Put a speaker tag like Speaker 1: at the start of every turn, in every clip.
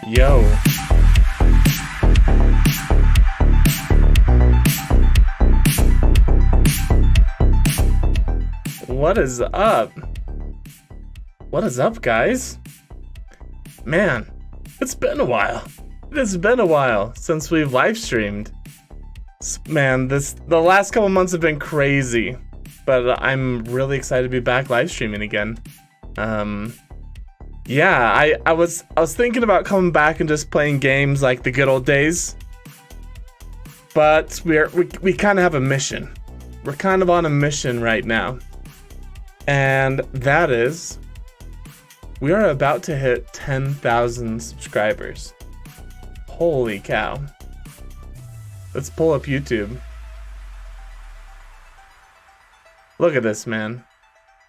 Speaker 1: Yo. What is up? What is up, guys? Man, it's been a while. It has been a while since we've live streamed. Man, the last couple months have been crazy, but I'm really excited to be back live streaming again. Yeah, I was thinking about coming back and just playing games like the good old days, but we kind of have a mission. We're kind of on a mission right now, and that is we are about to hit 10,000 subscribers. Holy cow! Let's pull up YouTube. Look at this, man.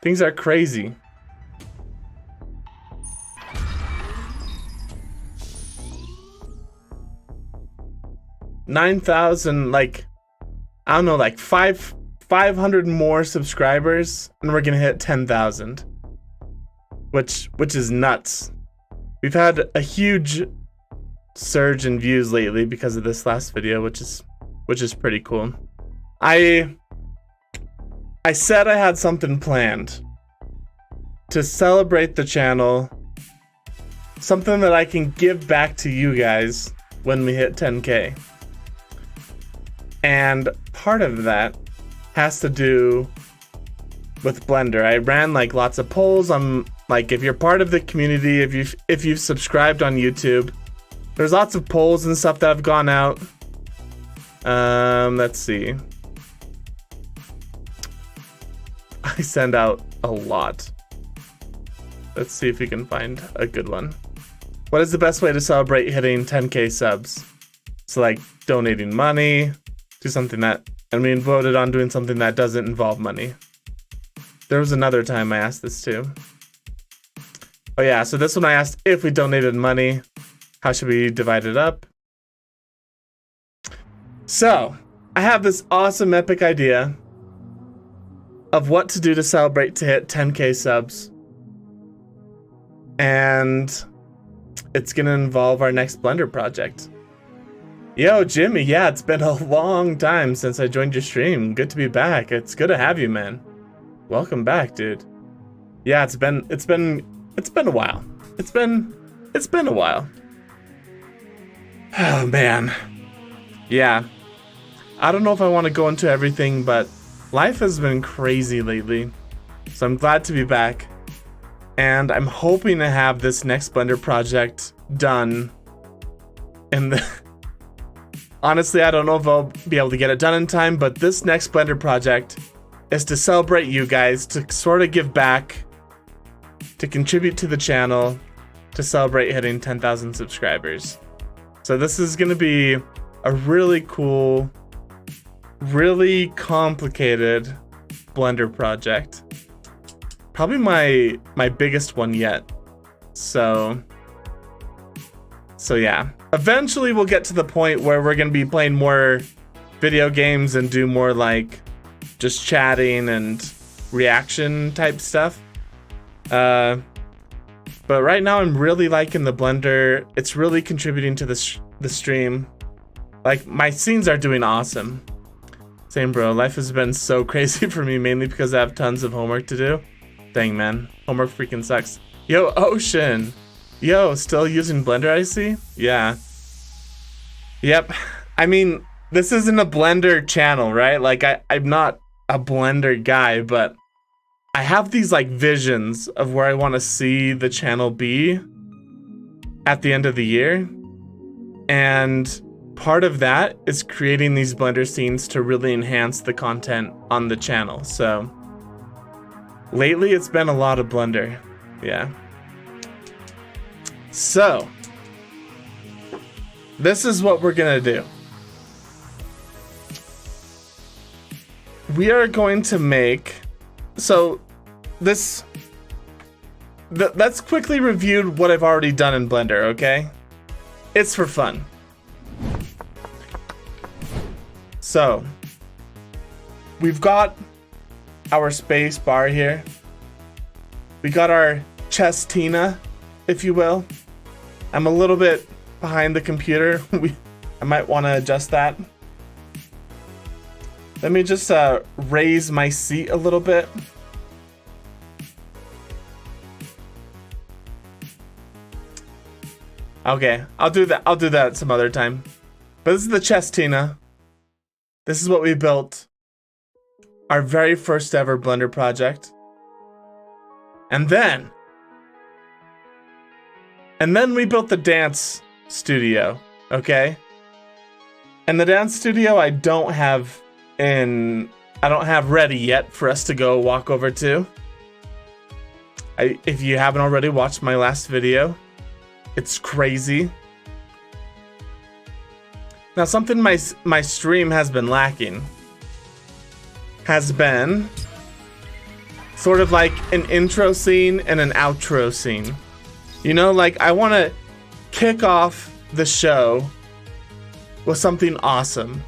Speaker 1: Things are crazy. 9,000, like, I don't know, like 500 more subscribers, and we're gonna hit 10,000, which is nuts. We've had a huge surge in views lately because of this last video, which is pretty cool. I said I had something planned to celebrate the channel, something that I can give back to you guys when we hit 10K. And part of that has to do with Blender. I ran like lots of polls on, like, if you're part of the community, if you've subscribed on YouTube, there's lots of polls and stuff that have gone out. Let's see. I send out a lot. Let's see if we can find a good one. What is the best way to celebrate hitting 10K subs? So, like, donating money, do something that, and we voted on doing something that doesn't involve money. There was another time I asked this too. Oh yeah, so this one I asked if we donated money, how should we divide it up? So, I have this awesome epic idea of what to do to celebrate to hit 10K subs. And it's gonna involve our next Blender project. Yo, Jimmy, yeah, it's been a long time since I joined your stream. Good to be back. It's good to have you, man. Welcome back, dude. Yeah, it's been a while. It's been a while. Oh, man. Yeah. I don't know if I want to go into everything, but life has been crazy lately. So I'm glad to be back. And I'm hoping to have this next Blender project done in the... Honestly, I don't know if I'll be able to get it done in time, but this next Blender project is to celebrate you guys, to sort of give back, to contribute to the channel, to celebrate hitting 10,000 subscribers. So this is going to be a really cool, really complicated Blender project. Probably my biggest one yet. So yeah. Eventually we'll get to the point where we're gonna be playing more video games and do more like just chatting and reaction type stuff. But right now I'm really liking the Blender. It's really contributing to the stream. Like, my scenes are doing awesome. Same, bro. Life has been so crazy for me, mainly because I have tons of homework to do. Dang, man. Homework freaking sucks. Yo, Ocean. Yo, still using Blender, I see? Yeah. Yep. I mean, this isn't a Blender channel, right? Like, I'm not a Blender guy, but I have these, like, visions of where I want to see the channel be at the end of the year. And part of that is creating these Blender scenes to really enhance the content on the channel. So, lately it's been a lot of Blender. Yeah. So, this is what we're gonna do. We are going to make, so this, let's quickly review what I've already done in Blender, okay? It's for fun. So, we've got our space bar here. We got our chestina, if you will. I'm a little bit behind the computer. I might want to adjust that. Let me just raise my seat a little bit. Okay, I'll do that. I'll do that some other time. But this is the chest, Tina. This is what we built. Our very first ever Blender project. And then we built the dance studio, okay? And the dance studio I don't have ready yet for us to go walk over to. If you haven't already watched my last video, it's crazy. Now something my stream has been lacking has been sort of like an intro scene and an outro scene. You know, like I want to kick off the show with something awesome.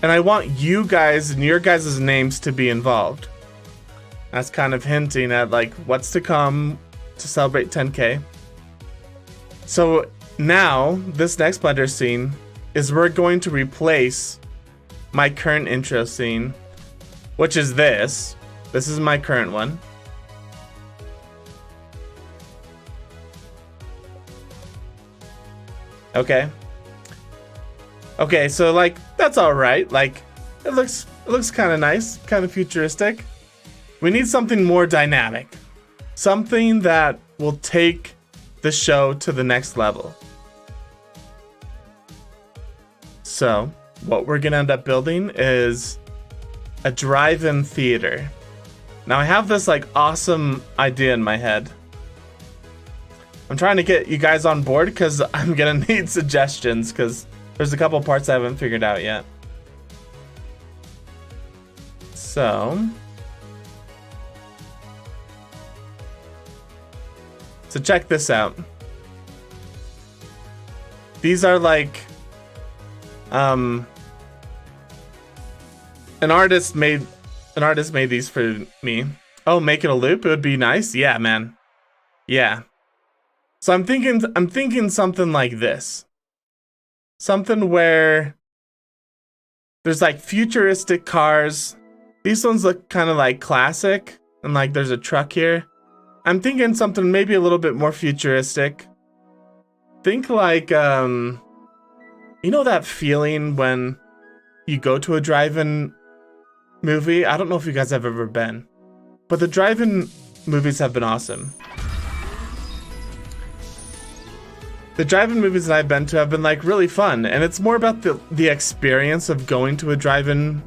Speaker 1: And I want you guys and your guys' names to be involved. That's kind of hinting at like what's to come to celebrate 10K. So now this next Blender scene is we're going to replace my current intro scene, which is this. This is my current one. Okay. Okay, so like that's all right. Like it looks kind of nice, kind of futuristic. We need something more dynamic. Something that will take the show to the next level. So, what we're going to end up building is a drive-in theater. Now I have this like awesome idea in my head. I'm trying to get you guys on board because I'm going to need suggestions because there's a couple parts I haven't figured out yet. So check this out. These are like an artist made these for me. Oh, make it a loop? It would be nice. Yeah, man. Yeah. So I'm thinking something like this. Something where there's like futuristic cars. These ones look kind of like classic, and like there's a truck here. I'm thinking something maybe a little bit more futuristic. Think like, you know that feeling when you go to a drive-in movie? I don't know if you guys have ever been, but the drive-in movies have been awesome. The drive-in movies that I've been to have been like really fun, and it's more about the experience of going to a drive-in,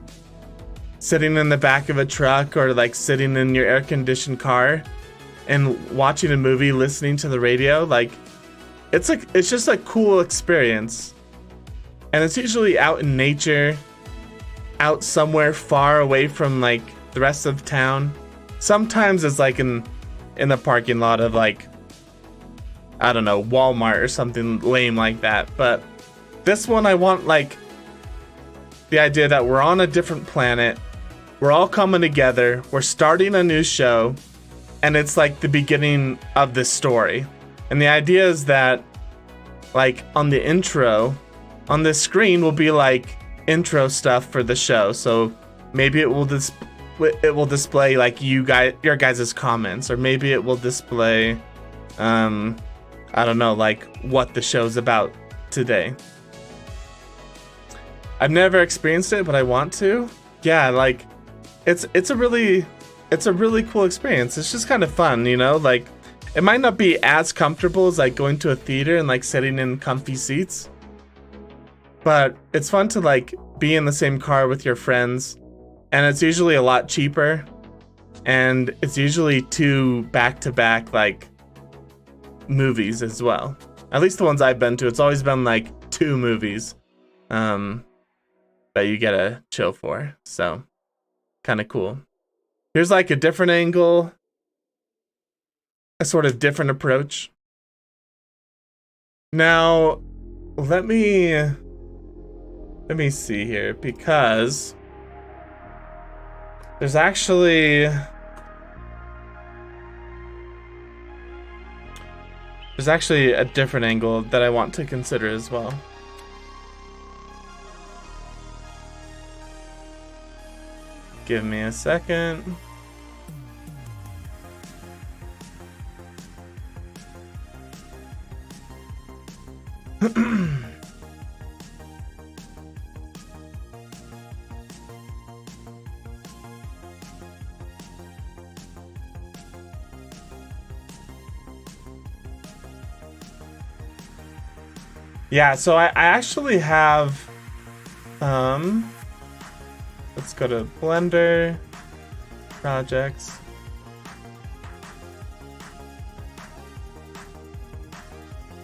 Speaker 1: sitting in the back of a truck or like sitting in your air-conditioned car and watching a movie, listening to the radio. Like it's just a cool experience. And it's usually out in nature, out somewhere far away from like the rest of town. Sometimes it's like in the parking lot of like, I don't know, Walmart or something lame like that. But this one I want like the idea that we're on a different planet. We're all coming together. We're starting a new show. And it's like the beginning of this story. And the idea is that like on the intro, on this screen will be like intro stuff for the show. So maybe it will display like your guys' comments, or maybe it will display I don't know, like what the show's about today. I've never experienced it, but I want to. Yeah, like it's a really cool experience. It's just kind of fun, you know? Like it might not be as comfortable as like going to a theater and like sitting in comfy seats, but it's fun to like be in the same car with your friends, and it's usually a lot cheaper, and it's usually 2 back-to-back like movies as well. At least the ones I've been to, it's always been like 2 movies that you get a chill for. So kind of cool. Here's like a different angle, a sort of different approach. Now, let me see here, because there's actually There's actually a different angle that I want to consider as well. Give me a second. Yeah, so I actually have, let's go to Blender, projects.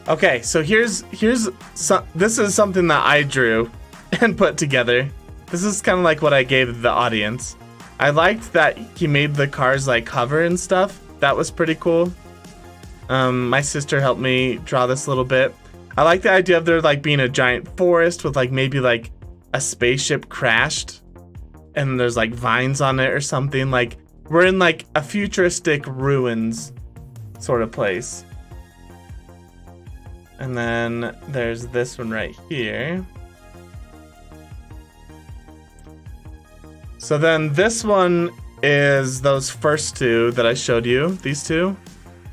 Speaker 1: Okay, so this is something that I drew and put together. This is kind of like what I gave the audience. I liked that he made the cars like hover and stuff. That was pretty cool. My sister helped me draw this a little bit. I like the idea of there like being a giant forest with like maybe like a spaceship crashed and there's like vines on it or something. Like we're in like a futuristic ruins sort of place. And then there's this one right here. So then this one is those first two that I showed you, these two.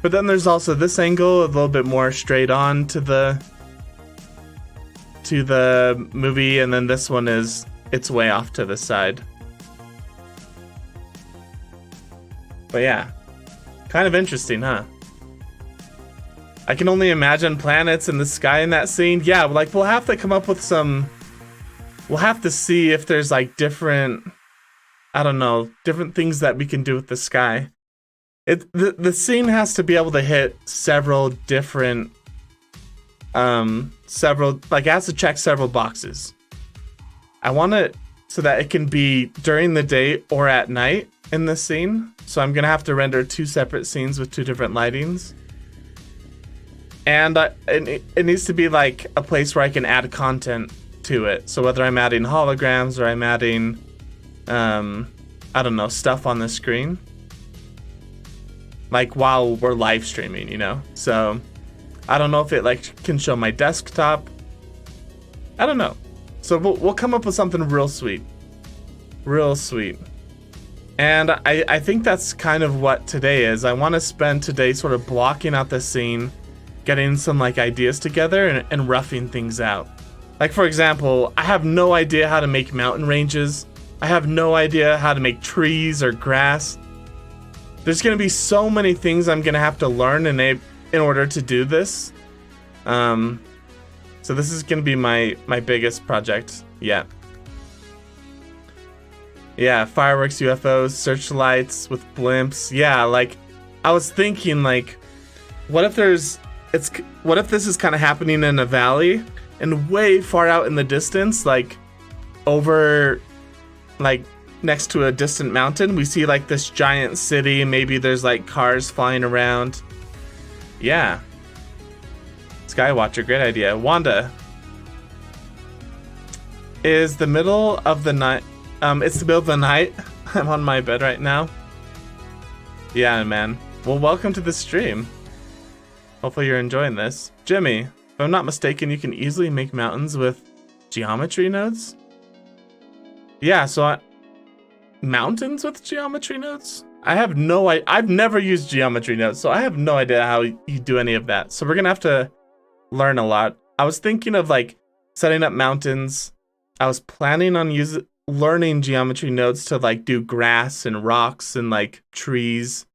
Speaker 1: But then there's also this angle, a little bit more straight on to the movie, and then this one is it's way off to the side. But yeah, kind of interesting, huh? I can only imagine planets in the sky in that scene. Yeah, like we'll have to come up with some. We'll have to see if there's like different, I don't know, different things that we can do with the sky. The scene has to be able to hit several different, it has to check several boxes. I want it so that it can be during the day or at night in this scene. So I'm gonna have to render two separate scenes with two different lightings. And it needs to be like a place where I can add content to it. So whether I'm adding holograms or I'm adding, I don't know, stuff on the screen. Like while we're live streaming, you know? So I don't know if it like can show my desktop. I don't know. So we'll come up with something real sweet. Real sweet. And I think that's kind of what today is. I want to spend today sort of blocking out the scene, getting some like ideas together and roughing things out. Like for example, I have no idea how to make mountain ranges. I have no idea how to make trees or grass. There's gonna be so many things I'm gonna have to learn in order to do this. So this is gonna be my biggest project yet. Yeah, fireworks, UFOs, searchlights with blimps. Yeah, like I was thinking like, what if this is kind of happening in a valley and way far out in the distance, like over like next to a distant mountain, we see like this giant city. Maybe there's like cars flying around. Yeah. Skywatcher, great idea. Wanda. Is the middle of the night. It's the middle of the night. I'm on my bed right now. Yeah, man. Well, welcome to the stream. Hopefully you're enjoying this. Jimmy, if I'm not mistaken, you can easily make mountains with geometry nodes? Yeah, so mountains with geometry nodes? I've never used geometry nodes, so I have no idea how you do any of that. So we're gonna have to learn a lot. I was thinking of like setting up mountains. I was planning on learning geometry nodes to like do grass and rocks and like trees.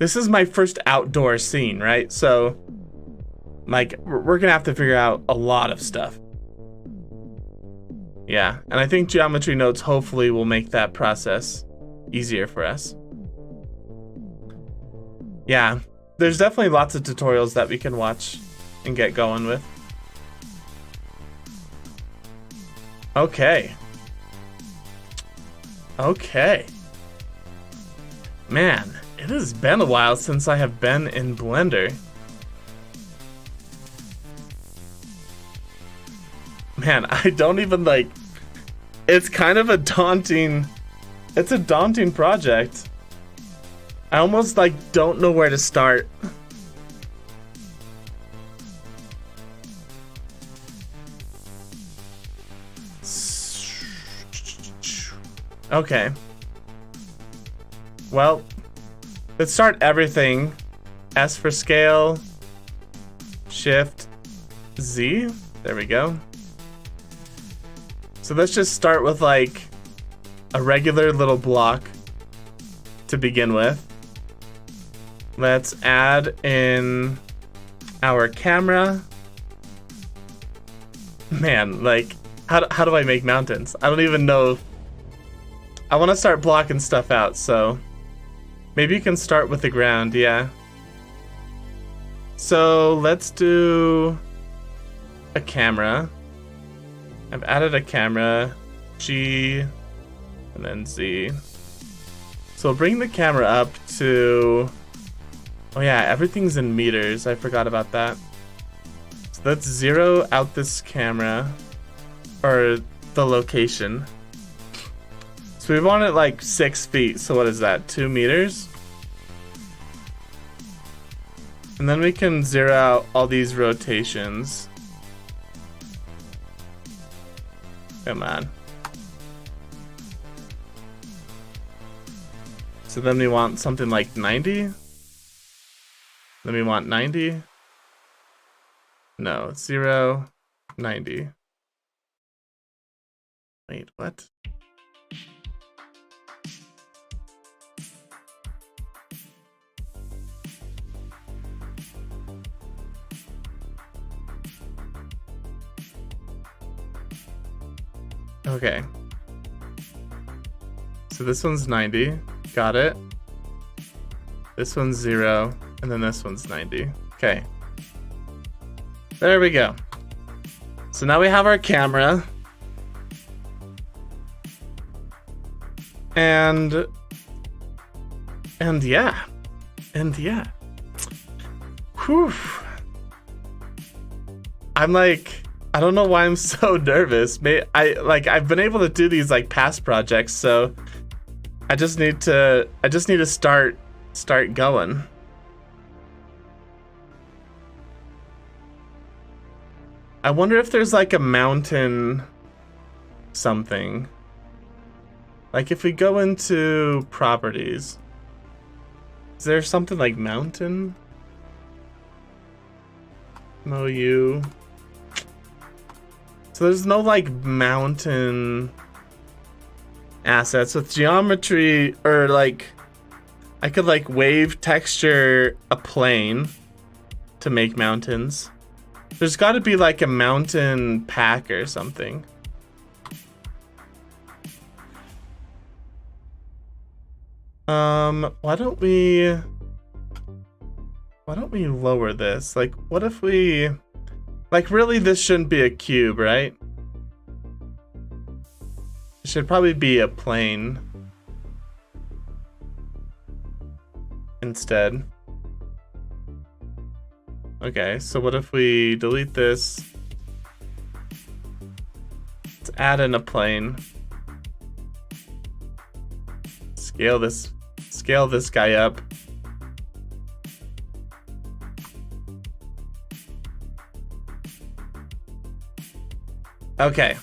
Speaker 1: This is my first outdoor scene, right? So like we're gonna have to figure out a lot of stuff. Yeah, and I think geometry nodes hopefully will make that process easier for us. Yeah, there's definitely lots of tutorials that we can watch and get going with. Okay. Okay. Man, it has been a while since I have been in Blender. Man, I don't even like... It's kind of a daunting... It's a daunting project. I almost like don't know where to start. Okay. Well, let's start everything. S for scale. Shift Z. There we go. So let's just start with like a regular little block to begin with. Let's add in our camera. Man, like, how do I make mountains? I don't even know. I want to start blocking stuff out, so maybe you can start with the ground, yeah. So let's do a camera. I've added a camera, G, and then Z. So we'll bring the camera up to, oh yeah, everything's in meters. I forgot about that. So let's zero out this camera, or the location. So we want it like 6 feet. So what is that, 2 meters? And then we can zero out all these rotations. Come on. So then we want something like 90. Then we want 90. No, 0, 90. Wait, what? Okay. So this one's 90. Got it. This one's 0. And then this one's 90. Okay. There we go. So now we have our camera. And yeah. And yeah. Whew. I'm like, I don't know why I'm so nervous. I've been able to do these like past projects, so I just need to start going. I wonder if there's like a mountain something. Like if we go into properties, is there something like mountain? MOU. So there's no like mountain assets with geometry, or like I could like wave texture a plane to make mountains. There's got to be like a mountain pack or something. Why don't we lower this? Like, what if we, like, really this shouldn't be a cube, right? It should probably be a plane instead. Okay, so what if we delete this? Let's add in a plane. Scale this guy up. Okay.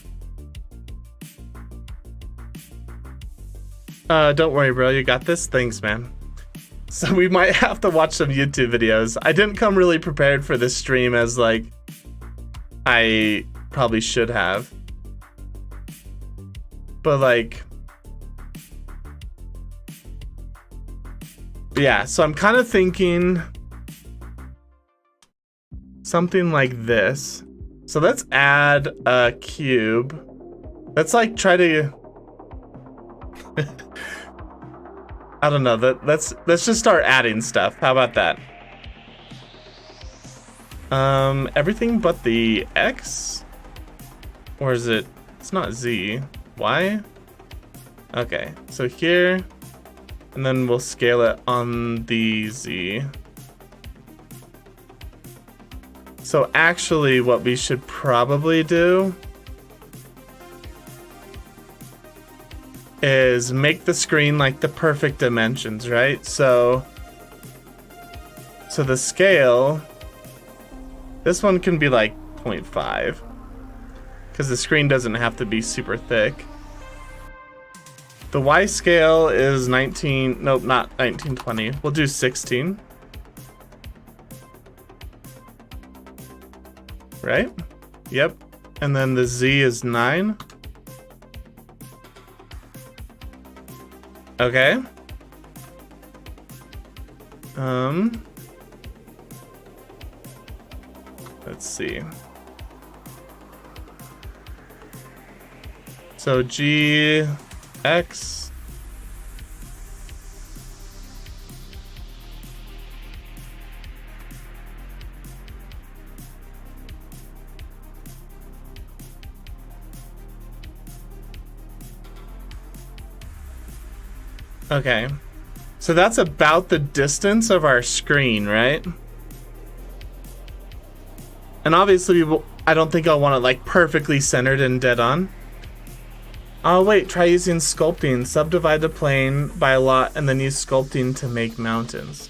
Speaker 1: Don't worry, bro. You got this. Thanks, man. So we might have to watch some YouTube videos. I didn't come really prepared for this stream as like I probably should have. But like, yeah, so I'm kind of thinking something like this. So let's add a cube. Let's like try to I don't know, let's just start adding stuff. How about that? Everything but the X? Or is it, it's not Z. Y? Okay, so here, and then we'll scale it on the Z. So actually what we should probably do is make the screen like the perfect dimensions, right? So the scale, this one can be like 0.5 because the screen doesn't have to be super thick. The Y scale is 19, nope, not 1920. We'll do 16. Right? Yep. And then the Z is 9. Okay. Let's see. So G, X. Okay. So that's about the distance of our screen, right? And obviously, I don't think I'll want it like perfectly centered and dead on. Oh wait, try using sculpting. Subdivide the plane by a lot and then use sculpting to make mountains.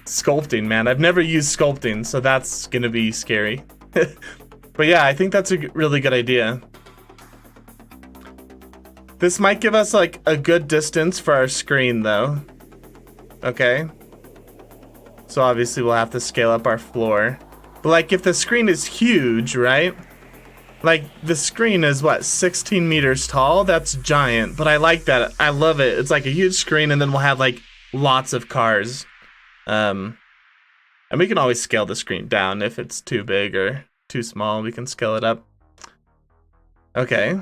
Speaker 1: Sculpting, man. I've never used sculpting, so that's gonna be scary. But yeah, I think that's a really good idea. This might give us like a good distance for our screen though. Okay. So obviously we'll have to scale up our floor. But like if the screen is huge, right? Like the screen is what, 16 meters tall? That's giant, but I like that. I love it. It's like a huge screen and then we'll have like lots of cars. And we can always scale the screen down if it's too big or too small. We can scale it up. Okay.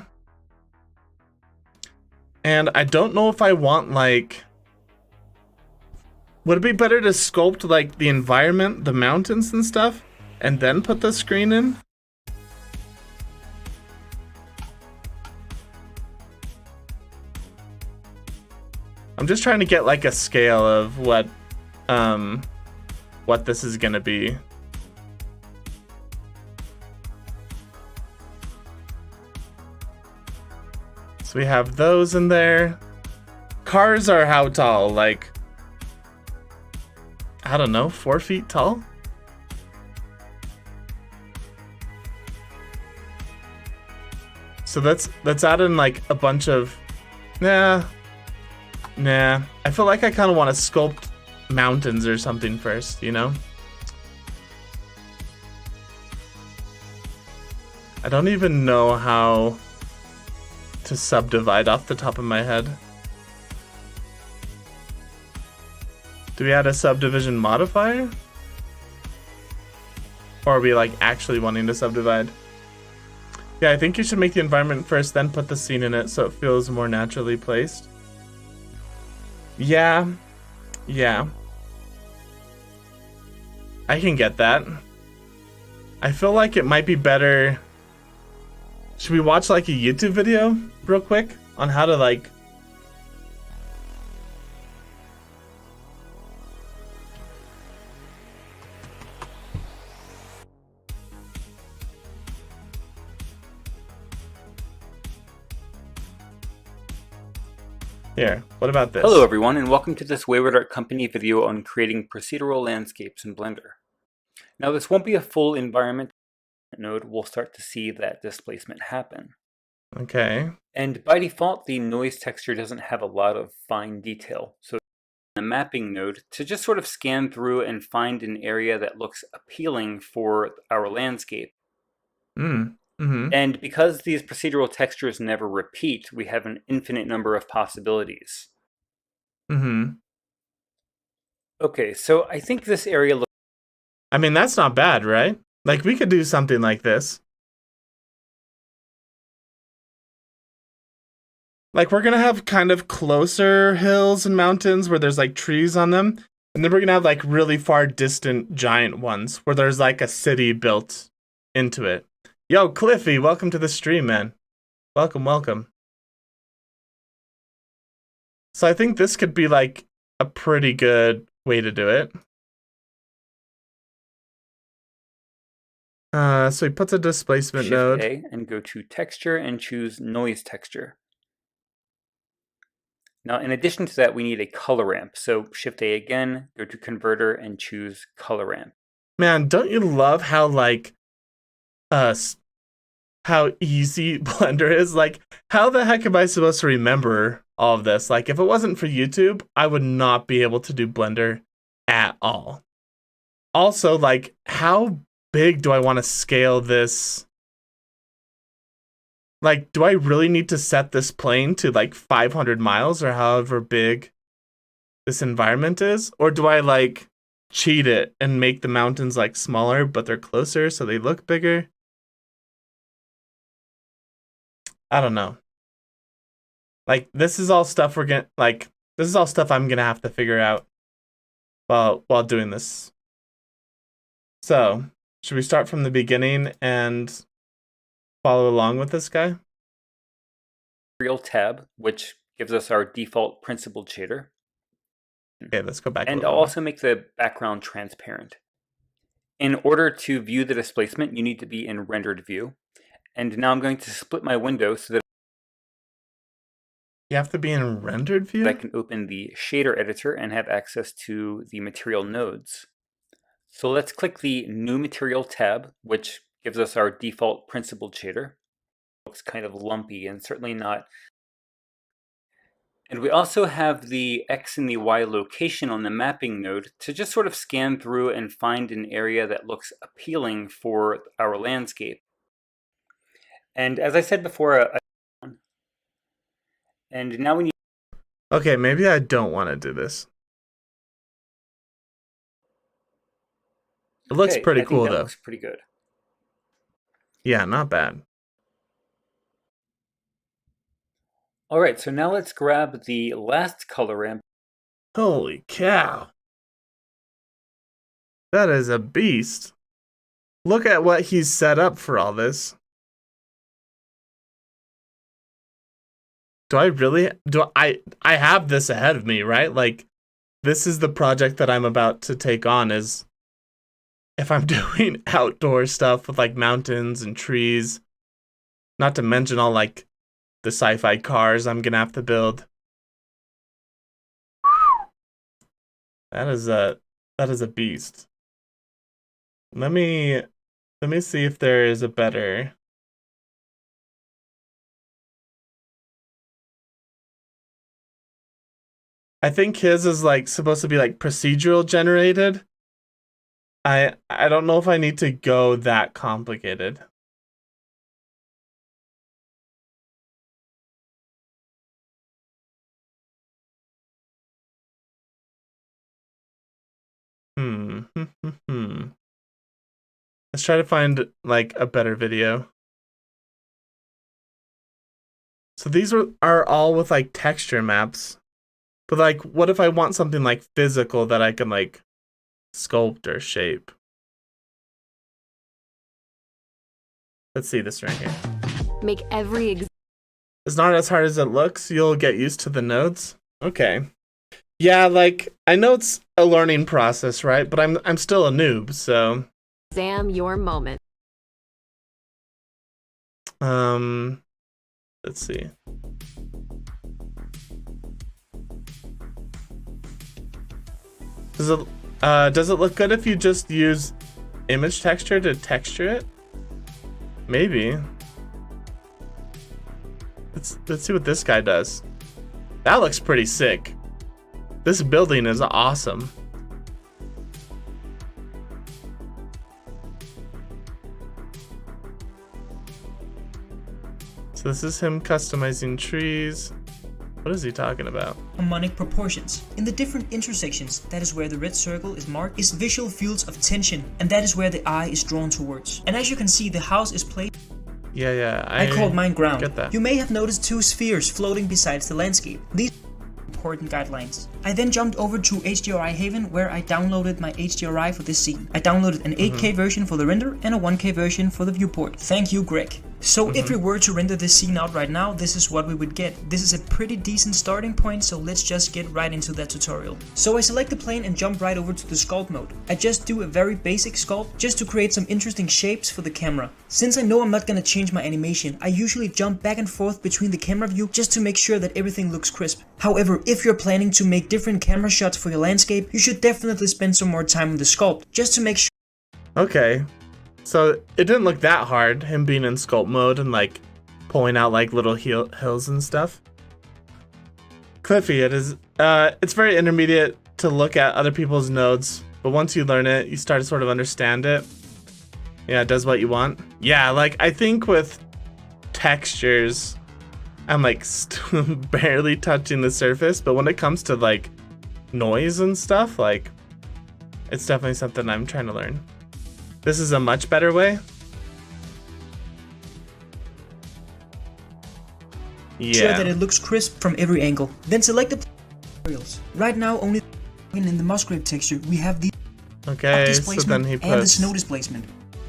Speaker 1: And I don't know if I want like... Would it be better to sculpt like the environment, the mountains and stuff, and then put the screen in? I'm just trying to get like a scale of what this is gonna be. So we have those in there. Cars are how tall? Like, I don't know, 4 feet tall? So let's add in like a bunch of... Nah. I feel like I kind of want to sculpt mountains or something first, you know? I don't even know how to subdivide off the top of my head. Do we add a subdivision modifier? Or are we like actually wanting to subdivide? Yeah, I think you should make the environment first, then put the scene in it so it feels more naturally placed. Yeah. I can get that. I feel like it might be better. Should we watch like a YouTube video real quick on how to like... Here, what about this?
Speaker 2: Hello everyone, and welcome to this Wayward Art Company video on creating procedural landscapes in Blender. Now this won't be a full environment node. We'll start to see that displacement happen.
Speaker 1: Okay.
Speaker 2: And by default, the noise texture doesn't have a lot of fine detail. So a mapping node to just sort of scan through and find an area that looks appealing for our landscape. And because these procedural textures never repeat, we have an infinite number of possibilities. Okay, so I think this area looks...
Speaker 1: I mean, that's not bad, right? Like, we could do something like this. Like, we're gonna have kind of closer hills and mountains where there's like trees on them. And then we're gonna have like really far distant giant ones where there's like a city built into it. Yo, Cliffy, welcome to the stream, man. Welcome. So I think this could be like a pretty good way to do it. So he puts a displacement
Speaker 2: Shift
Speaker 1: node.
Speaker 2: A and go to texture and choose noise texture. Now, in addition to that, we need a color ramp. So Shift A again, go to converter and choose color ramp.
Speaker 1: Man, don't you love how like how easy Blender is. Like, how the heck am I supposed to remember all of this? Like, if it wasn't for YouTube, I would not be able to do Blender at all. Also, like, how big do I want to scale this? Like, do I really need to set this plane to like 500 miles or however big this environment is? Or do I like cheat it and make the mountains like smaller, but they're closer so they look bigger? I don't know. Like, this is all stuff I'm gonna have to figure out while doing this. So, should we start from the beginning and follow along with this guy?
Speaker 2: Material tab, which gives us our default principled shader.
Speaker 1: Okay, let's go back.
Speaker 2: And I'll also make the background transparent. In order to view the displacement, you need to be in rendered view. And now I'm going to split my window so that
Speaker 1: you have to be in rendered view?
Speaker 2: I can open the shader editor and have access to the material nodes. So let's click the New Material tab, which gives us our default principled shader. It looks kind of lumpy and certainly not. And we also have the X and the Y location on the mapping node to just sort of scan through and find an area that looks appealing for our landscape. And as I said before, and now we need...
Speaker 1: Okay, maybe I don't want to do this. It looks pretty cool, though.
Speaker 2: Looks pretty good.
Speaker 1: Yeah, not bad.
Speaker 2: All right, so now let's grab the last color ramp.
Speaker 1: Holy cow. That is a beast. Look at what he's set up for all this. I have this ahead of me, right? Like, this is the project that I'm about to take on, is if I'm doing outdoor stuff with like mountains and trees, not to mention all like the sci-fi cars I'm gonna have to build. That is a beast. Let me see if there is a better. I think his is like supposed to be like procedural generated. I don't know if I need to go that complicated. Let's try to find like a better video. So these are all with like texture maps. But like, what if I want something like physical that I can like sculpt or shape? Let's see this right here.
Speaker 3: Make every
Speaker 1: It's not as hard as it looks. You'll get used to the nodes. Okay. Yeah, like, I know it's a learning process, right? But I'm still a noob, so
Speaker 3: exam your moment.
Speaker 1: Let's see. Does it look good if you just use image texture to texture it? Maybe. Let's see what this guy does. That looks pretty sick. This building is awesome. So this is him customizing trees. What is he talking about?
Speaker 4: Harmonic proportions. In the different intersections, that is where the red circle is marked, is visual fields of tension, and that is where the eye is drawn towards. And as you can see, the house is placed.
Speaker 1: Yeah,
Speaker 4: I called mine ground.
Speaker 1: Get that.
Speaker 4: You may have noticed two spheres floating besides the landscape. These important guidelines. I then jumped over to HDRI Haven, where I downloaded my HDRI for this scene. I downloaded an 8K version for the render and a 1K version for the viewport. Thank you, Greg. So if we were to render this scene out right now, this is what we would get. This is a pretty decent starting point, so let's just get right into that tutorial. So I select the plane and jump right over to the sculpt mode. I just do a very basic sculpt just to create some interesting shapes for the camera. Since I know I'm not gonna change my animation, I usually jump back and forth between the camera view just to make sure that everything looks crisp. However, if you're planning to make different camera shots for your landscape, you should definitely spend some more time with the sculpt just to make sure.
Speaker 1: Okay. So it didn't look that hard, him being in sculpt mode and like pulling out like little hills and stuff. Cliffy, it's very intermediate to look at other people's nodes, but once you learn it, you start to sort of understand it. Yeah, it does what you want. Yeah, like I think with textures, I'm like barely touching the surface, but when it comes to like noise and stuff, like it's definitely something I'm trying to learn. This is a much better way.
Speaker 4: Sure that it looks crisp from every angle. Then select the materials. Right now, only in the Musgrave texture, we have the
Speaker 1: okay, so then he
Speaker 4: and the
Speaker 1: puts
Speaker 4: snow displacement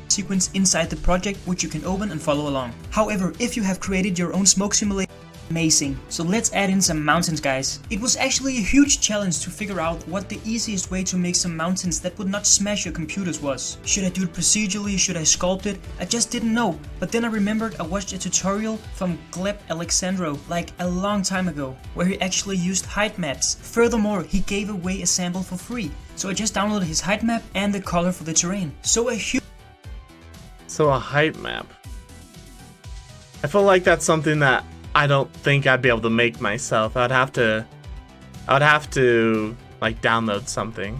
Speaker 4: sequence inside the project, which you can open and follow along. However, if you have created your own smoke simulator, amazing. So let's add in some mountains, guys. It was actually a huge challenge to figure out what the easiest way to make some mountains that would not smash your computers was. Should I do it procedurally? Should I sculpt it? I just didn't know. But then I remembered I watched a tutorial from Gleb Alexandro like a long time ago, where he actually used height maps. Furthermore, he gave away a sample for free. So I just downloaded his height map and the color for the terrain. So
Speaker 1: a height map. I feel like that's something that I don't think I'd be able to make myself. I'd have to like download something.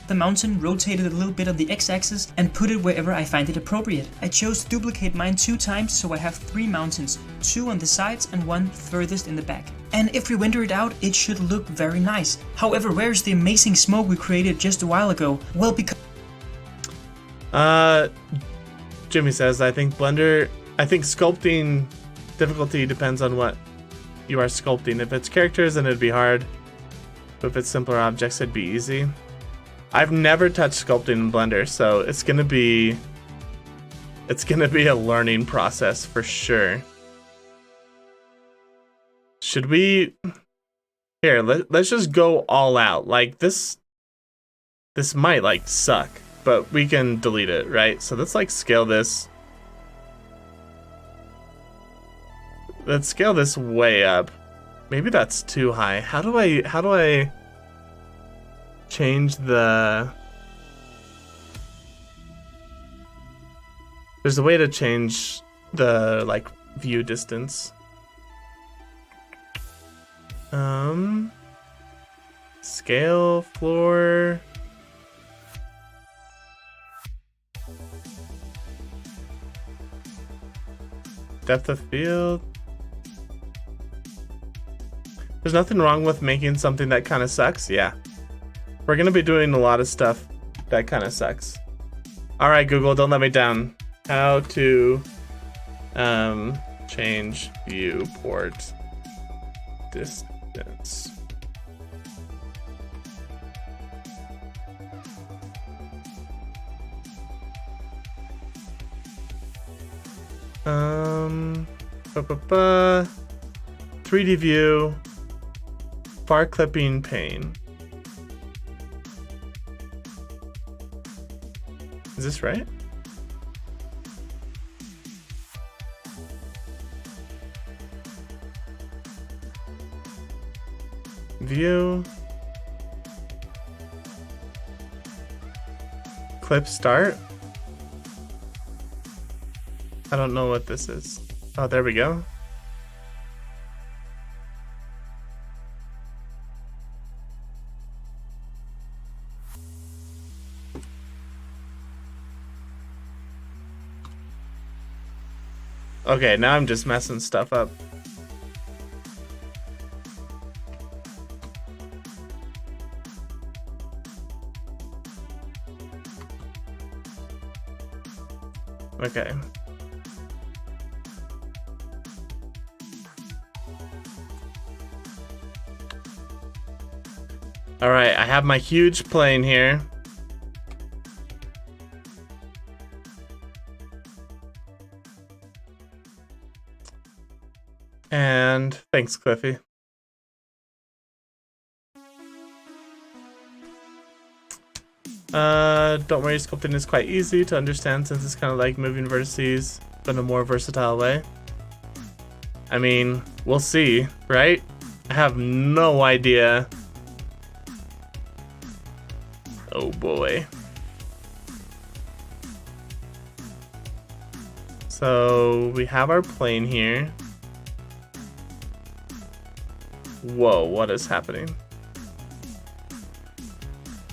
Speaker 4: The mountain, rotated a little bit on the x-axis and put it wherever I find it appropriate. I chose to duplicate mine 2 times, so I have 3 mountains, 2 on the sides and 1 furthest in the back. And if we render it out, it should look very nice. However, where is the amazing smoke we created just a while ago? Well, because
Speaker 1: Jimmy says, I think sculpting difficulty depends on what you are sculpting. If it's characters, then it'd be hard. But if it's simpler objects, it'd be easy. I've never touched sculpting in Blender, so it's gonna be a learning process for sure. Should we? Here, let's just go all out. Like this might like suck, but we can delete it, right? So let's like scale this. Let's scale this way up. Maybe that's too high. How do I change the... There's a way to change the like view distance. Scale, floor. Depth of field. There's nothing wrong with making something that kind of sucks. Yeah. We're going to be doing a lot of stuff that kind of sucks. All right, Google, don't let me down. How to change viewport distance. Ba, ba, ba. 3D view, far clipping pane. Is this right? View, clip start. I don't know what this is. Oh, there we go. Okay, now I'm just messing stuff up. Okay. All right, I have my huge plane here. And thanks, Cliffy. Don't worry, sculpting is quite easy to understand since it's kind of like moving vertices, but in a more versatile way. I mean, we'll see, right? I have no idea. Oh boy. So we have our plane here. Whoa, what is happening?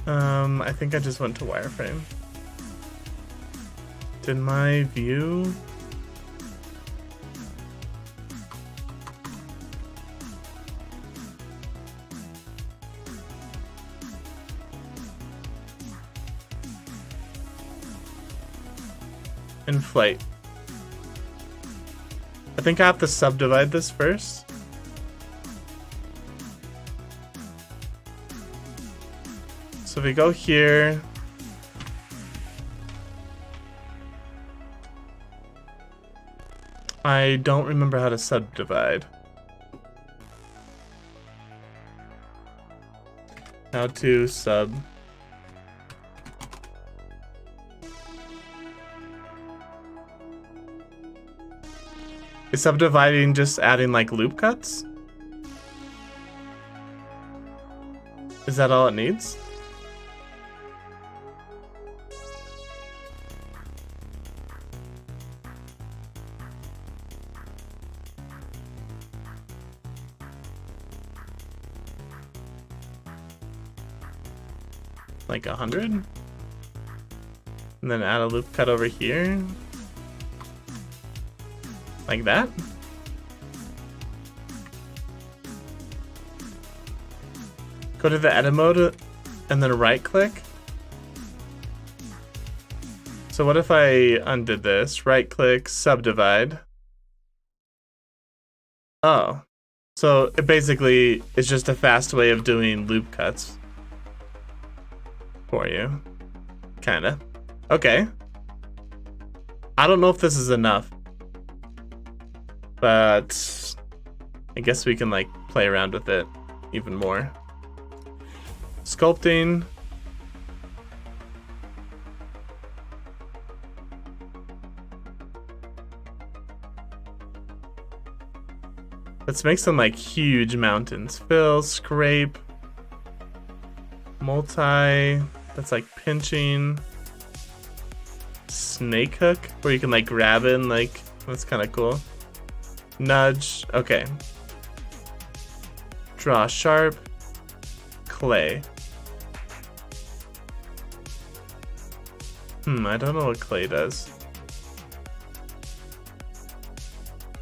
Speaker 1: I think I just went to wireframe. Did my view? Inflate. I think I have to subdivide this first. So if we go here, I don't remember how to subdivide. How to sub. Is subdividing just adding like loop cuts? Is that all it needs? Like 100? And then add a loop cut over here. Like that? Go to the edit mode and then right click. So what if I undid this? Right click, subdivide. Oh. So it basically is just a fast way of doing loop cuts for you. Kinda. Okay. I don't know if this is enough, but I guess we can like play around with it even more. Sculpting. Let's make some like huge mountains. Fill, scrape, multi, that's like pinching. Snake hook, where you can like grab it and like, that's kind of cool. Nudge, okay. Draw sharp, clay. I don't know what clay does.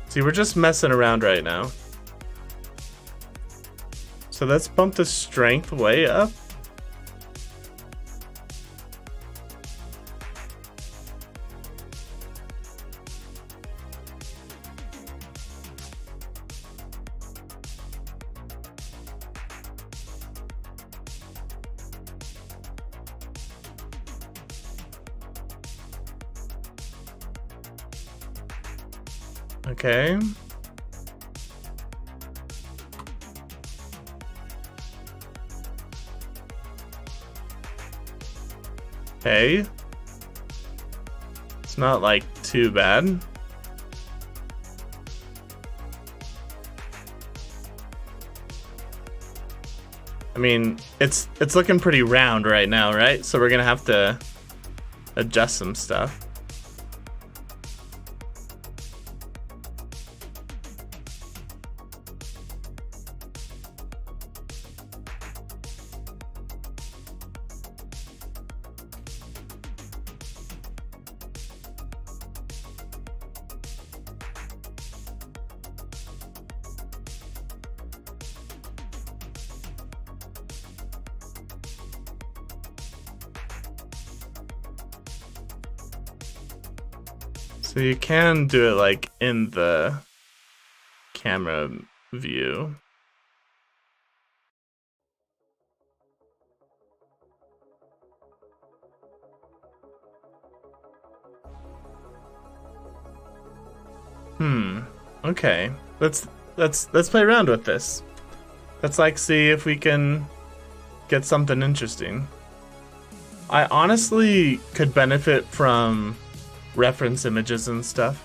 Speaker 1: See, we're just messing around right now. So let's bump the strength way up. Okay. Okay. It's not like too bad. I mean, it's looking pretty round right now, right? So we're gonna have to adjust some stuff. So you can do it like in the camera view. Okay. Let's play around with this. Let's like see if we can get something interesting. I honestly could benefit from reference images and stuff,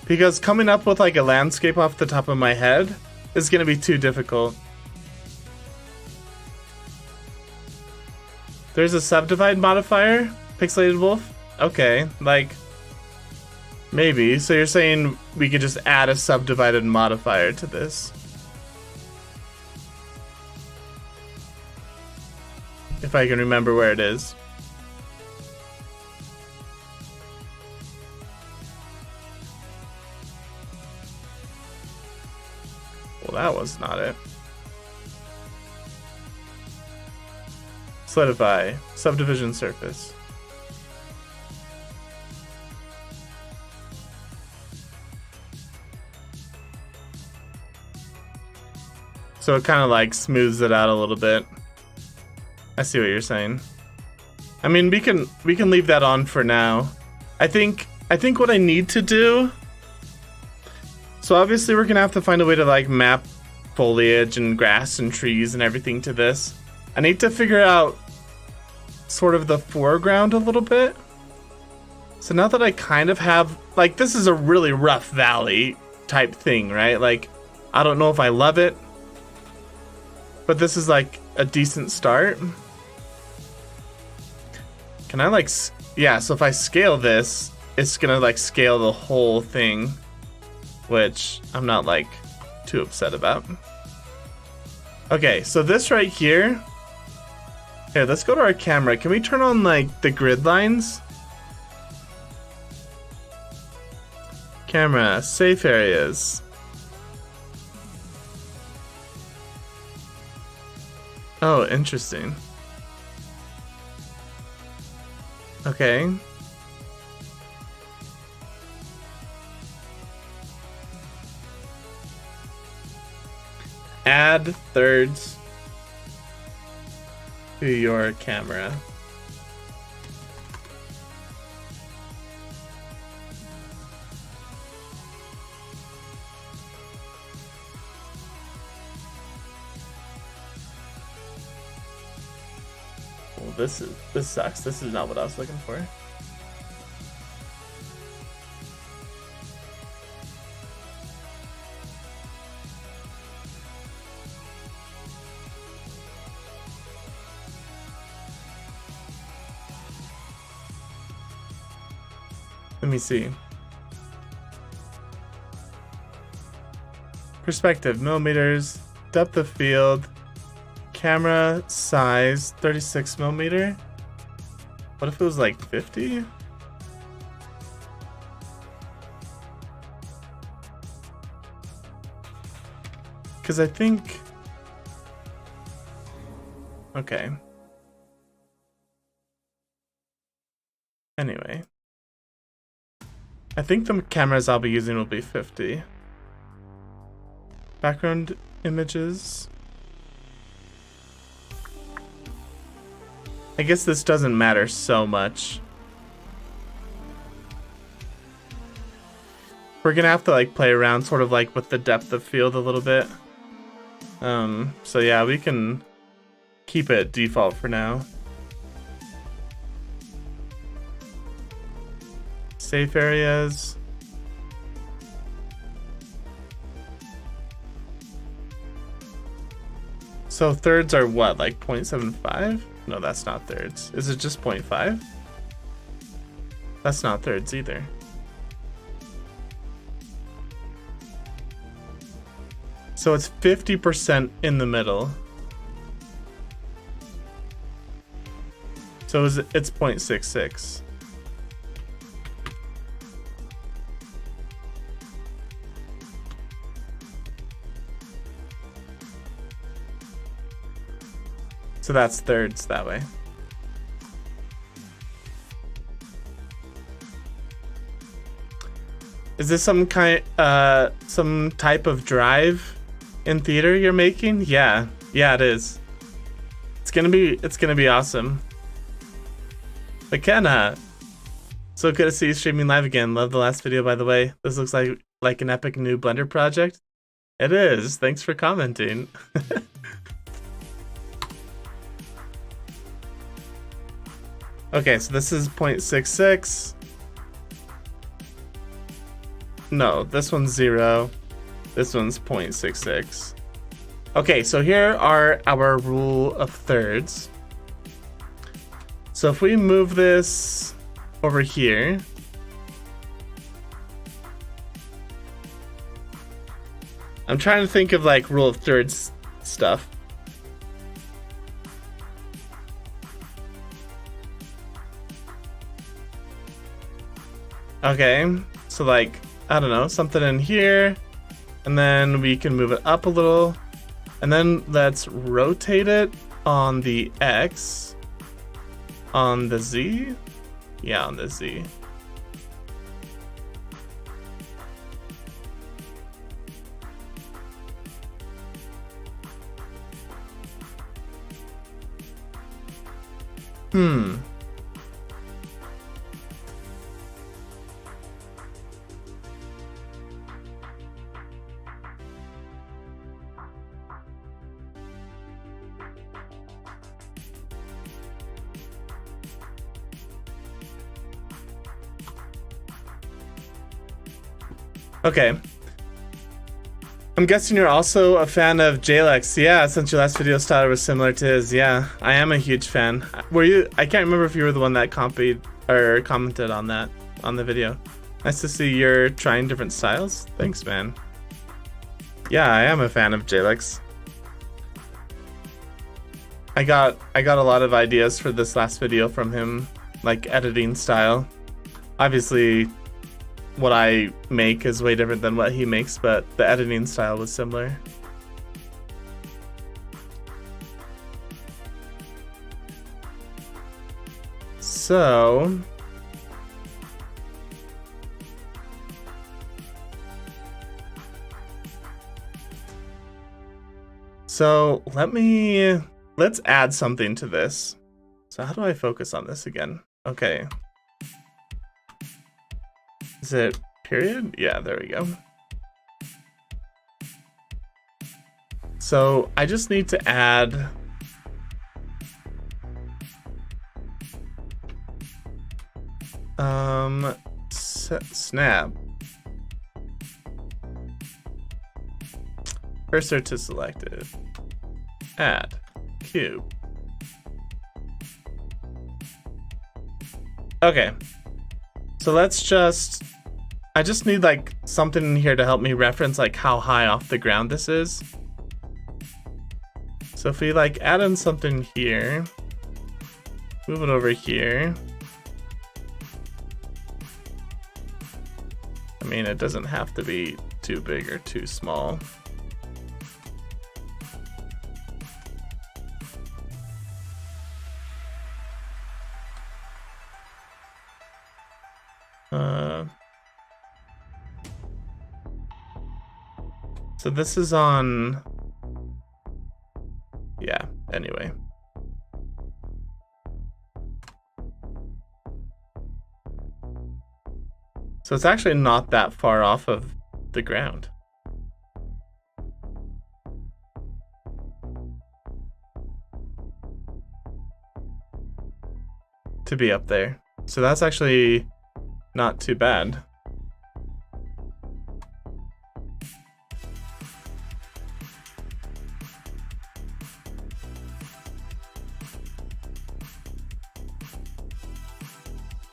Speaker 1: because coming up with like a landscape off the top of my head is gonna be too difficult. There's a subdivide modifier, Pixelated Wolf. Okay, like maybe. So you're saying we could just add a subdivided modifier to this? If I can remember where it is. Well, that was not it. Solidify. Subdivision surface. So it kind of like smooths it out a little bit. I see what you're saying. I mean, we can leave that on for now. I think what I need to do. So obviously we're gonna have to find a way to like map foliage and grass and trees and everything to this. I need to figure out sort of the foreground a little bit. So now that I kind of have, like, this is a really rough valley type thing, right? Like, I don't know if I love it, but this is like a decent start. Can I like, yeah, so if I scale this, it's gonna like scale the whole thing, which I'm not like too upset about. Okay, so this right here. Okay, let's go to our camera. Can we turn on like the grid lines? Camera, safe areas. Oh, interesting. Okay. Add thirds to your camera. Well, this sucks. This is not what I was looking for. Let me see. Perspective, millimeters, depth of field, camera size, 36 millimeter. What if it was like 50? Because I think... Okay. Anyway. I think the cameras I'll be using will be 50. Background images. I guess this doesn't matter so much. We're gonna have to like play around sort of like with the depth of field a little bit. So yeah, we can keep it default for now. Safe areas. So thirds are what, like 0.75? No, that's not thirds. Is it just 0.5? That's not thirds either. So it's 50% in the middle. So it's 0.66. So that's thirds that way. Is this some type of drive in theater you're making? Yeah, it is. It's gonna be awesome. McKenna, so good to see you streaming live again. Love the last video, by the way. This looks like an epic new Blender project. It is. Thanks for commenting. Okay, so this is 0.66. No, this one's 0. This one's 0.66. Okay, so here are our rule of thirds. So if we move this over here. I'm trying to think of like rule of thirds stuff. Okay, so like, I don't know, something in here, and then we can move it up a little, and then let's rotate it on the X, on the Z, yeah, on the Z. Okay. I'm guessing you're also a fan of Jalex. Yeah, since your last video style was similar to his. Yeah, I am a huge fan. Were you? I can't remember if you were the one that copied or commented on that on the video. Nice to see you're trying different styles. Thanks, man. Yeah, I am a fan of Jalex. I got a lot of ideas for this last video from him, like editing style. Obviously, what I make is way different than what he makes, but the editing style was similar. So let's add something to this. So how do I focus on this again? Okay. Is it period? Yeah, there we go. So I just need to add snap cursor to selected, add cube. Okay, so let's just, I just need like something in here to help me reference like how high off the ground this is. So if we like add in something here, move it over here. I mean, it doesn't have to be too big or too small. So this is on, yeah, anyway. So it's actually not that far off of the ground. To be up there. So that's actually not too bad.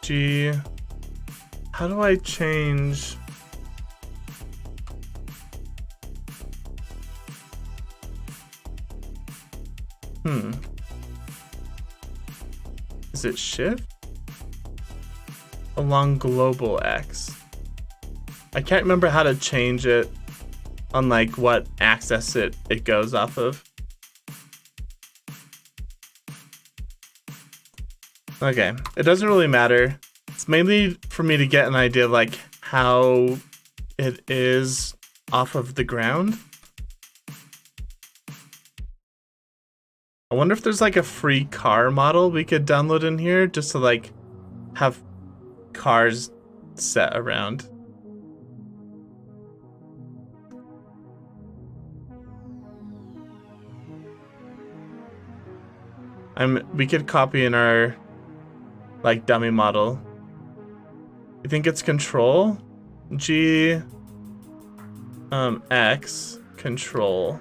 Speaker 1: G, how do I change? Is it shift? Along global X. I can't remember how to change it on like what axis it goes off of. Okay, it doesn't really matter. It's mainly for me to get an idea of like how it is off of the ground. I wonder if there's like a free car model we could download in here just to like have cars set around. We could copy in our like dummy model. You think it's control? G X control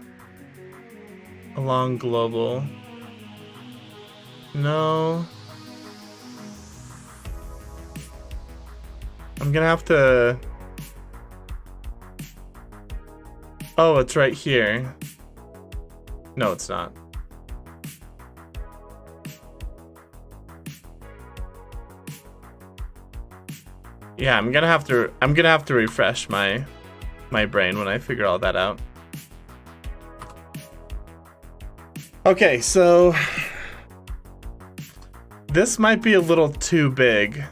Speaker 1: along global. I'm gonna have to... Oh, it's right here. No, it's not. Yeah, I'm gonna have to refresh my brain when I figure all that out. Okay, so this might be a little too big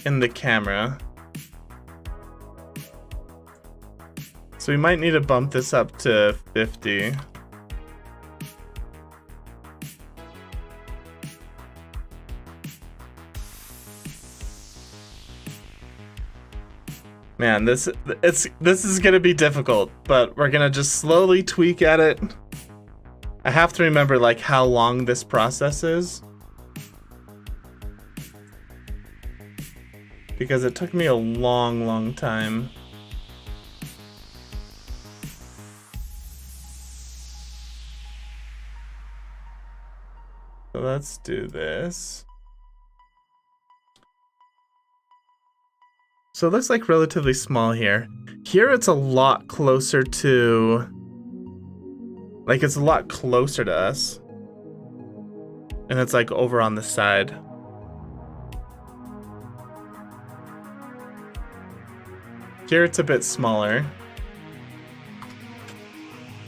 Speaker 1: in the camera. So we might need to bump this up to 50. Man, this is gonna be difficult, but we're gonna just slowly tweak at it. I have to remember like how long this process is, because it took me a long time. So let's do this. So it looks like relatively small here. Here it's a lot closer to... Like it's a lot closer to us. And it's like over on the side. Here it's a bit smaller.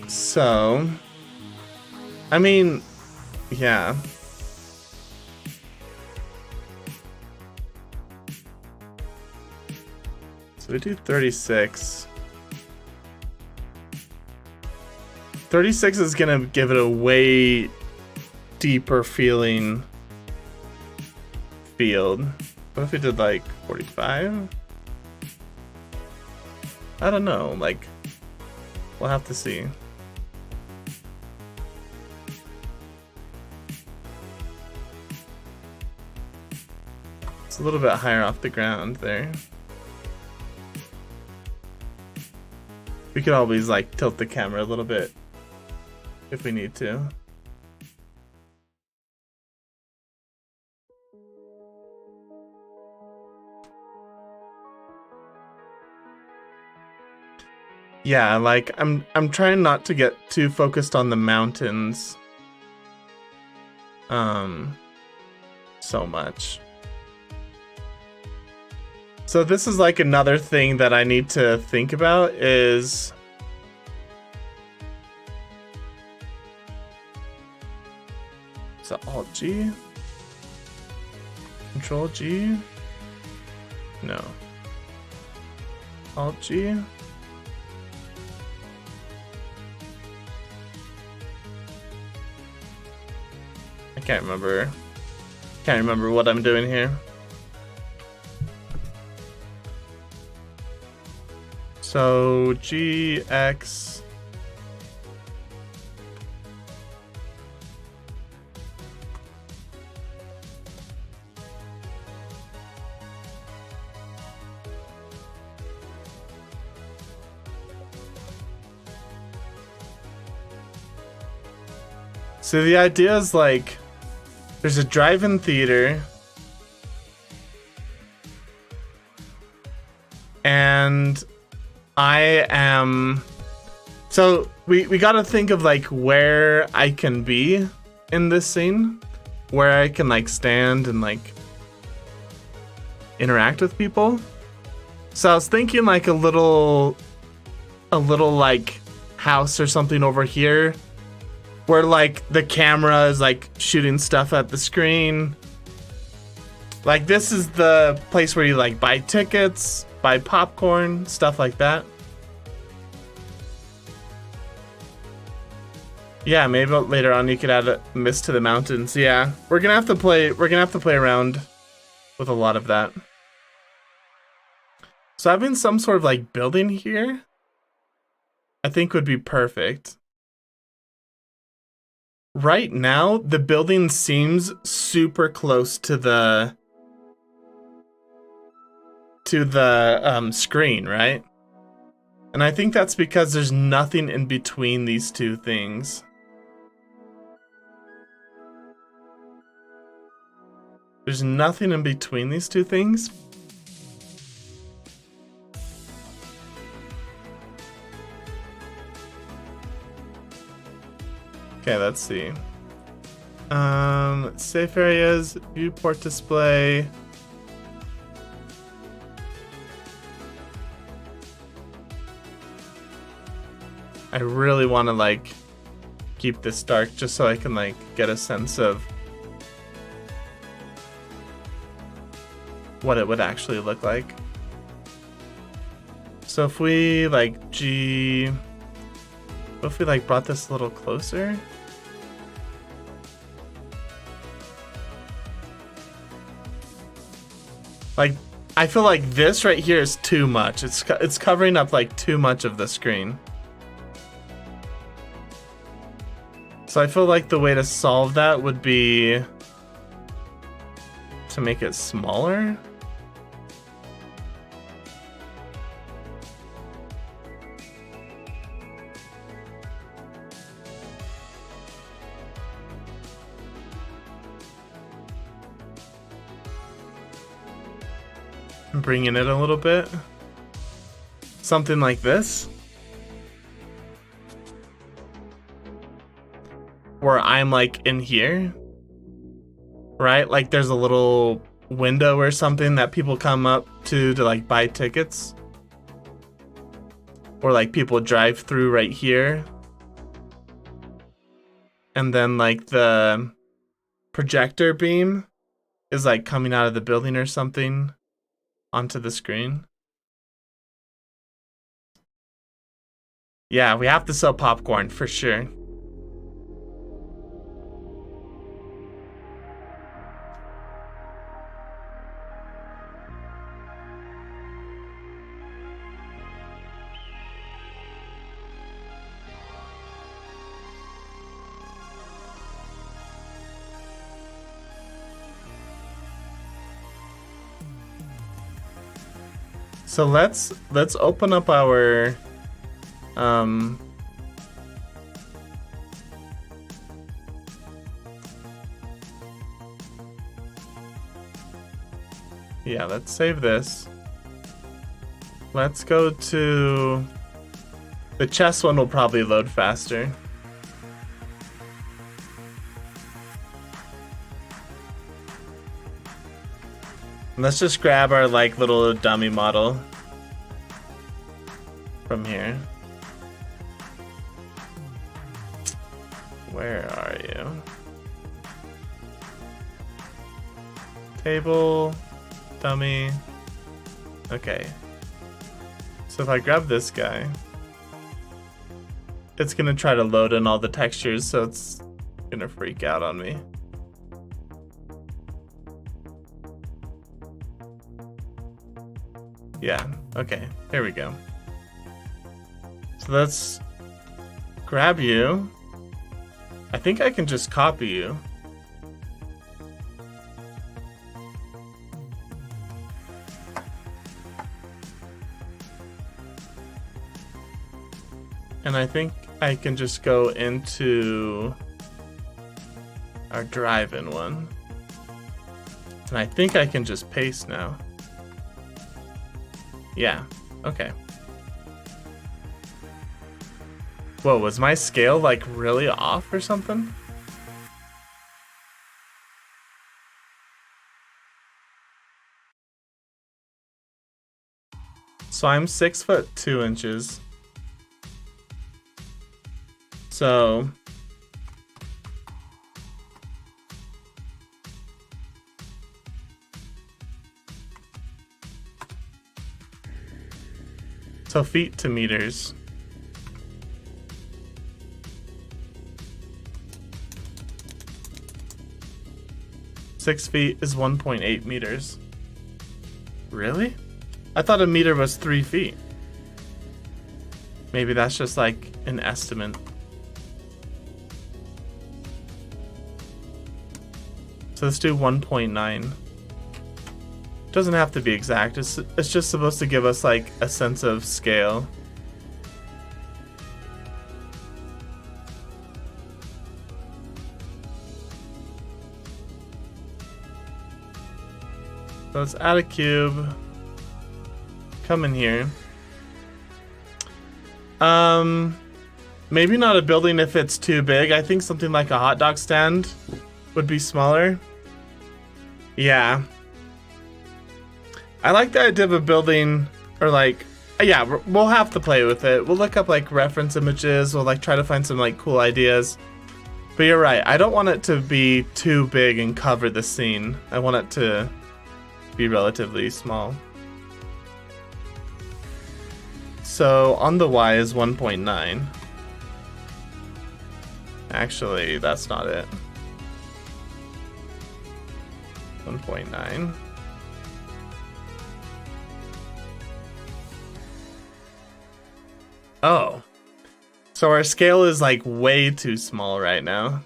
Speaker 1: So... I mean... Yeah. So we do 36. 36 is gonna give it a way deeper feeling field. What if we did like 45? I don't know, like, we'll have to see. It's a little bit higher off the ground there. We could always like tilt the camera a little bit if we need to. Yeah, like I'm trying not to get too focused on the mountains so much. So this is like another thing that I need to think about is it Alt G? Control G? No. Alt G? I can't remember. Can't remember what I'm doing here. So GX. So the idea is like, there's a drive-in theater, and I am... So we gotta think of like where I can be in this scene, where I can like stand and like interact with people. So I was thinking like a little like house or something over here, where like the camera is like shooting stuff at the screen. Like this is the place where you like buy tickets, buy popcorn, stuff like that. Yeah, maybe later on you could add a mist to the mountains. Yeah, we're gonna have to play around with a lot of that. So having some sort of like building here, I think would be perfect. Right now, the building seems super close to the screen, right? And I think that's because there's nothing in between these two things. There's nothing in between these two things. Okay, let's see. Safe areas, viewport display. I really want to like keep this dark just so I can like get a sense of what it would actually look like. So if we like what if we like brought this a little closer? Like, I feel like this right here is too much. It's covering up like too much of the screen. So I feel like the way to solve that would be to make it smaller. Bringing it a little bit. Something like this. Where I'm like in here. Right? Like there's a little window or something that people come up to like buy tickets. Or like people drive through right here. And then like the projector beam is like coming out of the building or something onto the screen. Yeah, we have to sell popcorn for sure. So let's open up our yeah, let's save this. Let's go to the chess one will probably load faster. Let's just grab our like little dummy model from here. Where are you? Table, dummy. Okay. So if I grab this guy, it's gonna try to load in all the textures, so it's gonna freak out on me. Yeah, okay, here we go. So let's grab you. I think I can just copy you. And I think I can just go into our drive-in one. And I think I can just paste now. Yeah, okay. Whoa, was my scale like really off or something? So I'm 6'2". So feet to meters. Six feet is 1.8 meters. Really? I thought a meter was 3 feet. Maybe that's just like an estimate. So let's do 1.9. Doesn't have to be exact. It's just supposed to give us like a sense of scale. So let's add a cube. Come in here. Maybe not a building if it's too big. I think something like a hot dog stand would be smaller. Yeah. I like the idea of a building, or like, yeah, we'll have to play with it. We'll look up like reference images. We'll like try to find some like cool ideas. But you're right. I don't want it to be too big and cover the scene. I want it to be relatively small. So on the Y is 1.9. Actually, that's not it. 1.9. Oh. So our scale is like way too small right now.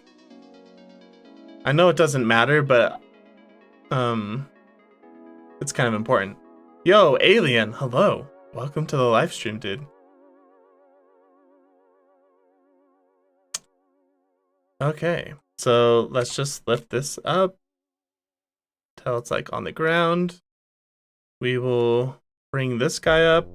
Speaker 1: I know it doesn't matter, but it's kind of important. Yo, alien, hello. Welcome to the live stream, dude. Okay, so let's just lift this up till it's like on the ground. We will bring this guy up.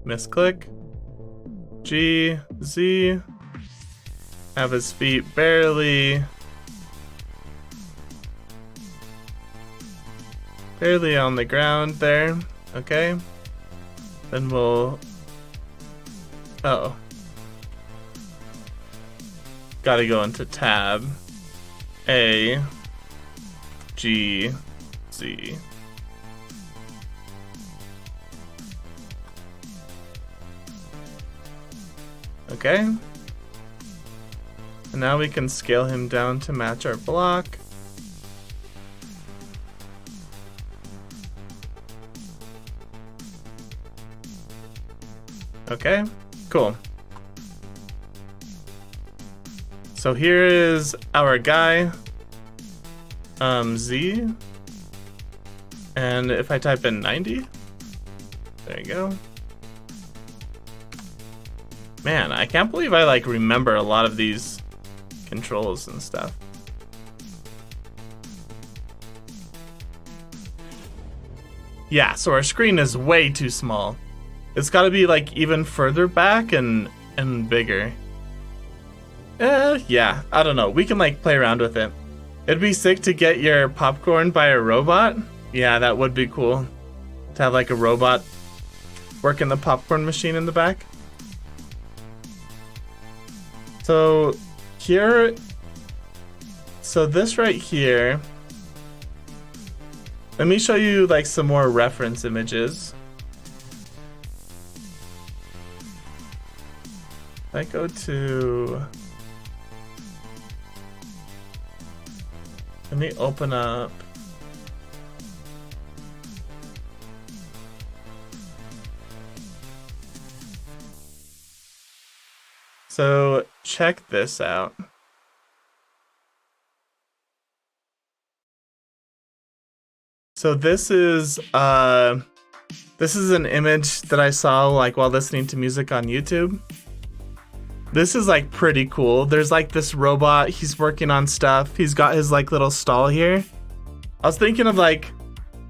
Speaker 1: Misclick. G, Z. Have his feet barely on the ground there. Okay. Then we'll... Oh. Gotta go into tab. A. G. Z. Okay. And now we can scale him down to match our block. Okay, cool. So here is our guy, Z. And if I type in 90, there you go. Man, I can't believe I like remember a lot of these controls and stuff. Yeah, so our screen is way too small. It's got to be like even further back and bigger. Yeah, I don't know. We can like play around with it. It'd be sick to get your popcorn by a robot. Yeah, that would be cool. To have like a robot working the popcorn machine in the back. So here, so this right here, let me show you like some more reference images. If I go to, let me open up. So check this out. So this is an image that I saw like while listening to music on YouTube. This is like pretty cool. There's like this robot, he's working on stuff. He's got his like little stall here. I was thinking of like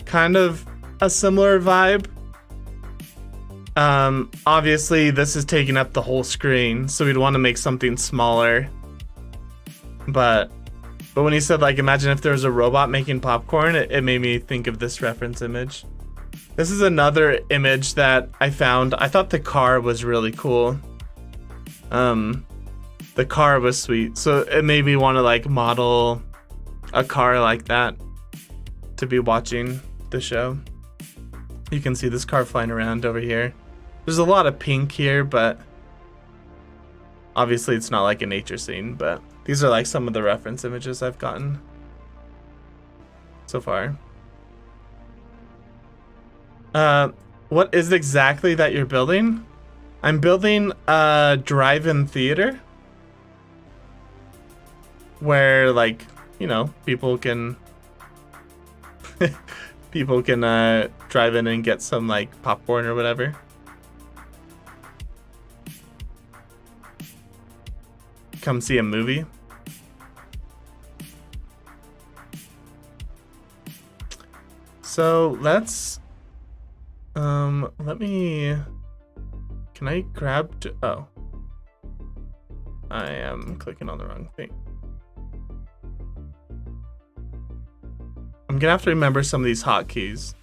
Speaker 1: kind of a similar vibe. Obviously this is taking up the whole screen, so we'd want to make something smaller. But when he said like, imagine if there was a robot making popcorn, it made me think of this reference image. This is another image that I found. I thought the car was really cool. The car was sweet, so it made me want to like model a car like that to be watching the show. You can see this car flying around over here. There's a lot of pink here, but obviously it's not like a nature scene, but these are like some of the reference images I've gotten so far. What is exactly that you're building? I'm building a drive-in theater where, like, you know, people can drive in and get some like popcorn or whatever. Come see a movie. So let's let me, can I grab oh, I am clicking on the wrong thing. I'm gonna have to remember some of these hotkeys.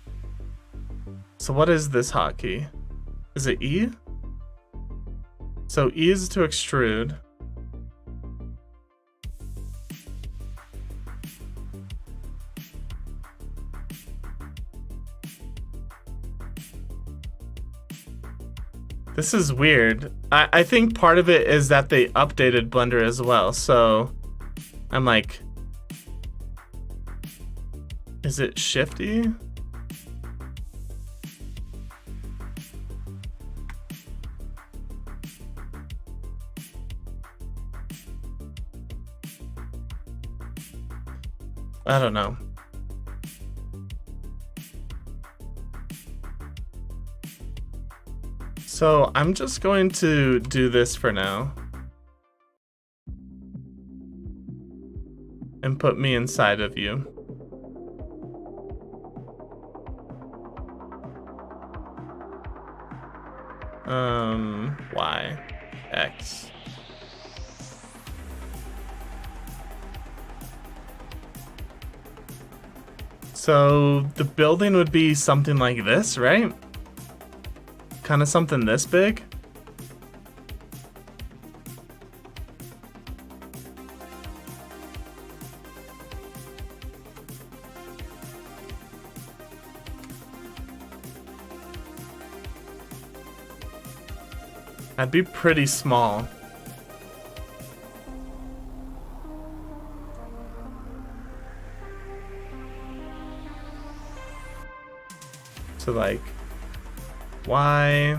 Speaker 1: So what is this hotkey? Is it E? So E is to extrude. This is weird. I think part of it is that they updated Blender as well, so I'm like, is it shifty? I don't know. So I'm just going to do this for now. And put me inside of you. Y, X. So the building would be something like this, right? Kind of something this big. That'd be pretty small. So like Y.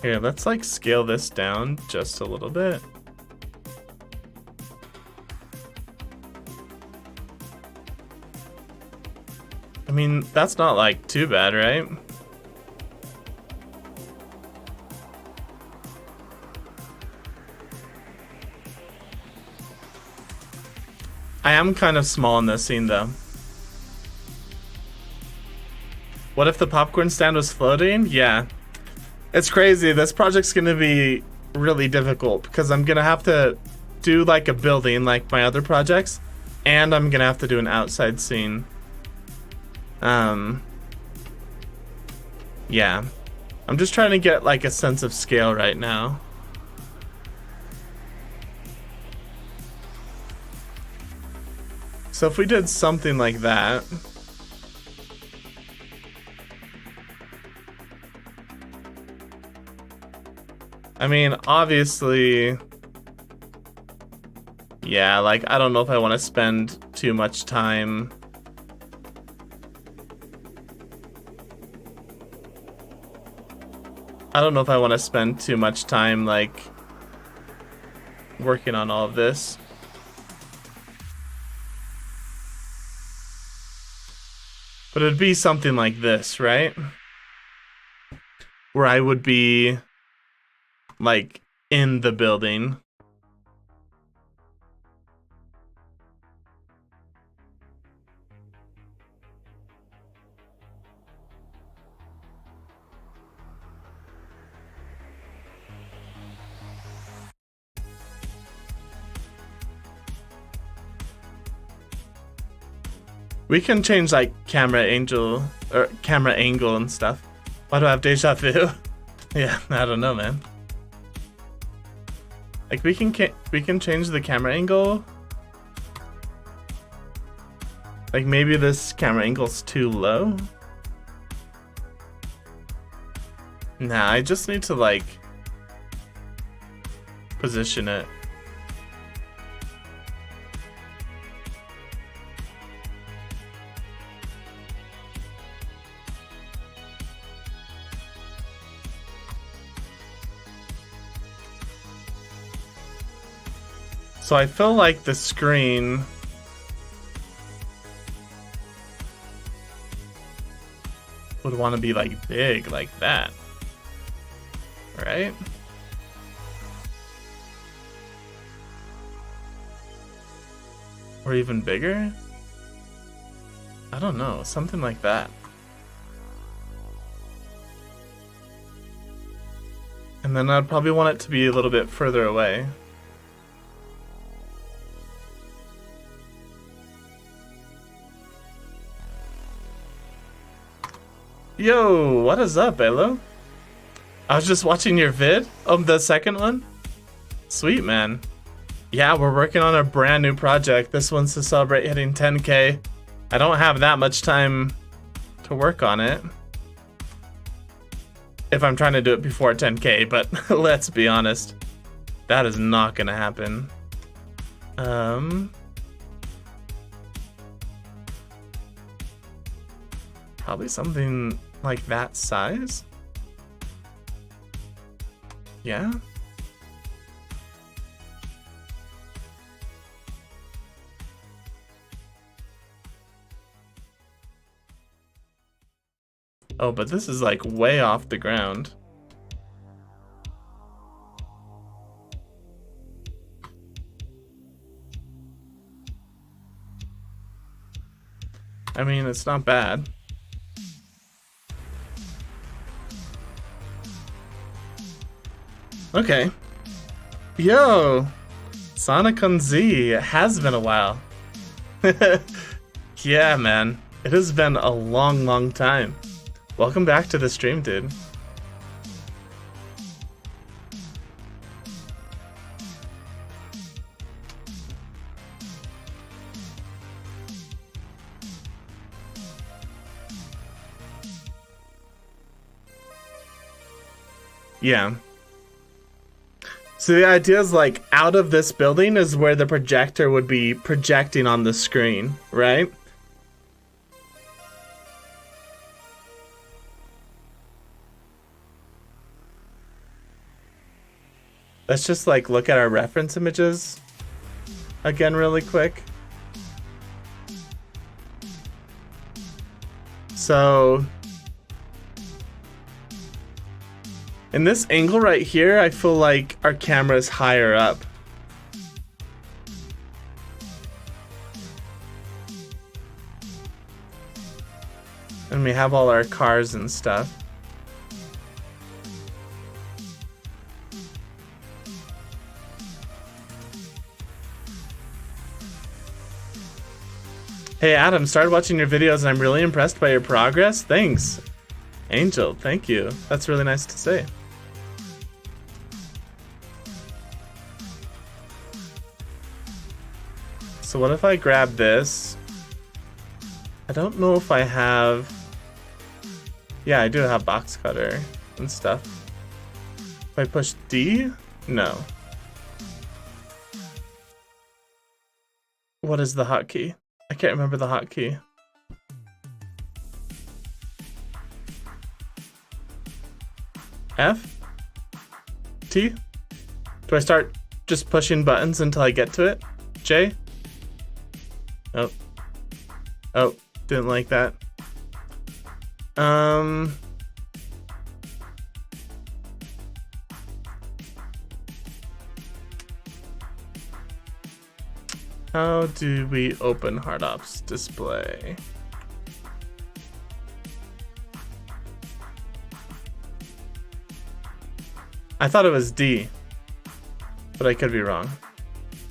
Speaker 1: Here, let's like scale this down just a little bit. I mean, that's not like too bad, right? I am kind of small in this scene though. What if the popcorn stand was floating? Yeah. It's crazy. This project's gonna be really difficult because I'm gonna have to do like a building like my other projects, and I'm gonna have to do an outside scene. Yeah. I'm just trying to get like a sense of scale right now. So if we did something like that. I mean, obviously, yeah, like, I don't know if I want to spend too much time. I don't know if I want to spend too much time, like, working on all of this. But it'd be something like this, right? Where I would be, like, in the building. We can change like camera angle and stuff. Why do I have deja vu? Yeah, I don't know, man. Like we can change the camera angle. Like maybe this camera angle's too low. Nah, I just need to like position it. So I feel like the screen would want to be like big like that, right? Or even bigger? I don't know, something like that. And then I'd probably want it to be a little bit further away. Yo, what is up, Elo? I was just watching your vid of the second one. Sweet, man. Yeah, we're working on a brand new project. This one's to celebrate hitting 10K. I don't have that much time to work on it. If I'm trying to do it before 10K, but let's be honest, that is not gonna happen. Probably something like that size. Yeah. Oh, but this is like way off the ground. I mean, it's not bad. Okay. Yo! Sonic on Z. It has been a while. Yeah, man. It has been a long, long time. Welcome back to the stream, dude. Yeah. So the idea is like out of this building is where the projector would be projecting on the screen, right? Let's just like look at our reference images again really quick. So in this angle right here, I feel like our camera is higher up. And we have all our cars and stuff. Hey Adam, started watching your videos and I'm really impressed by your progress. Thanks. Angel, thank you. That's really nice to say. So what if I grab this? I don't know if I have... Yeah, I do have box cutter and stuff. If I push D? No. What is the hotkey? I can't remember the hotkey. F? T? Do I start just pushing buttons until I get to it? J? Oh. Oh, didn't like that. How do we open HardOps display? I thought it was D, but I could be wrong.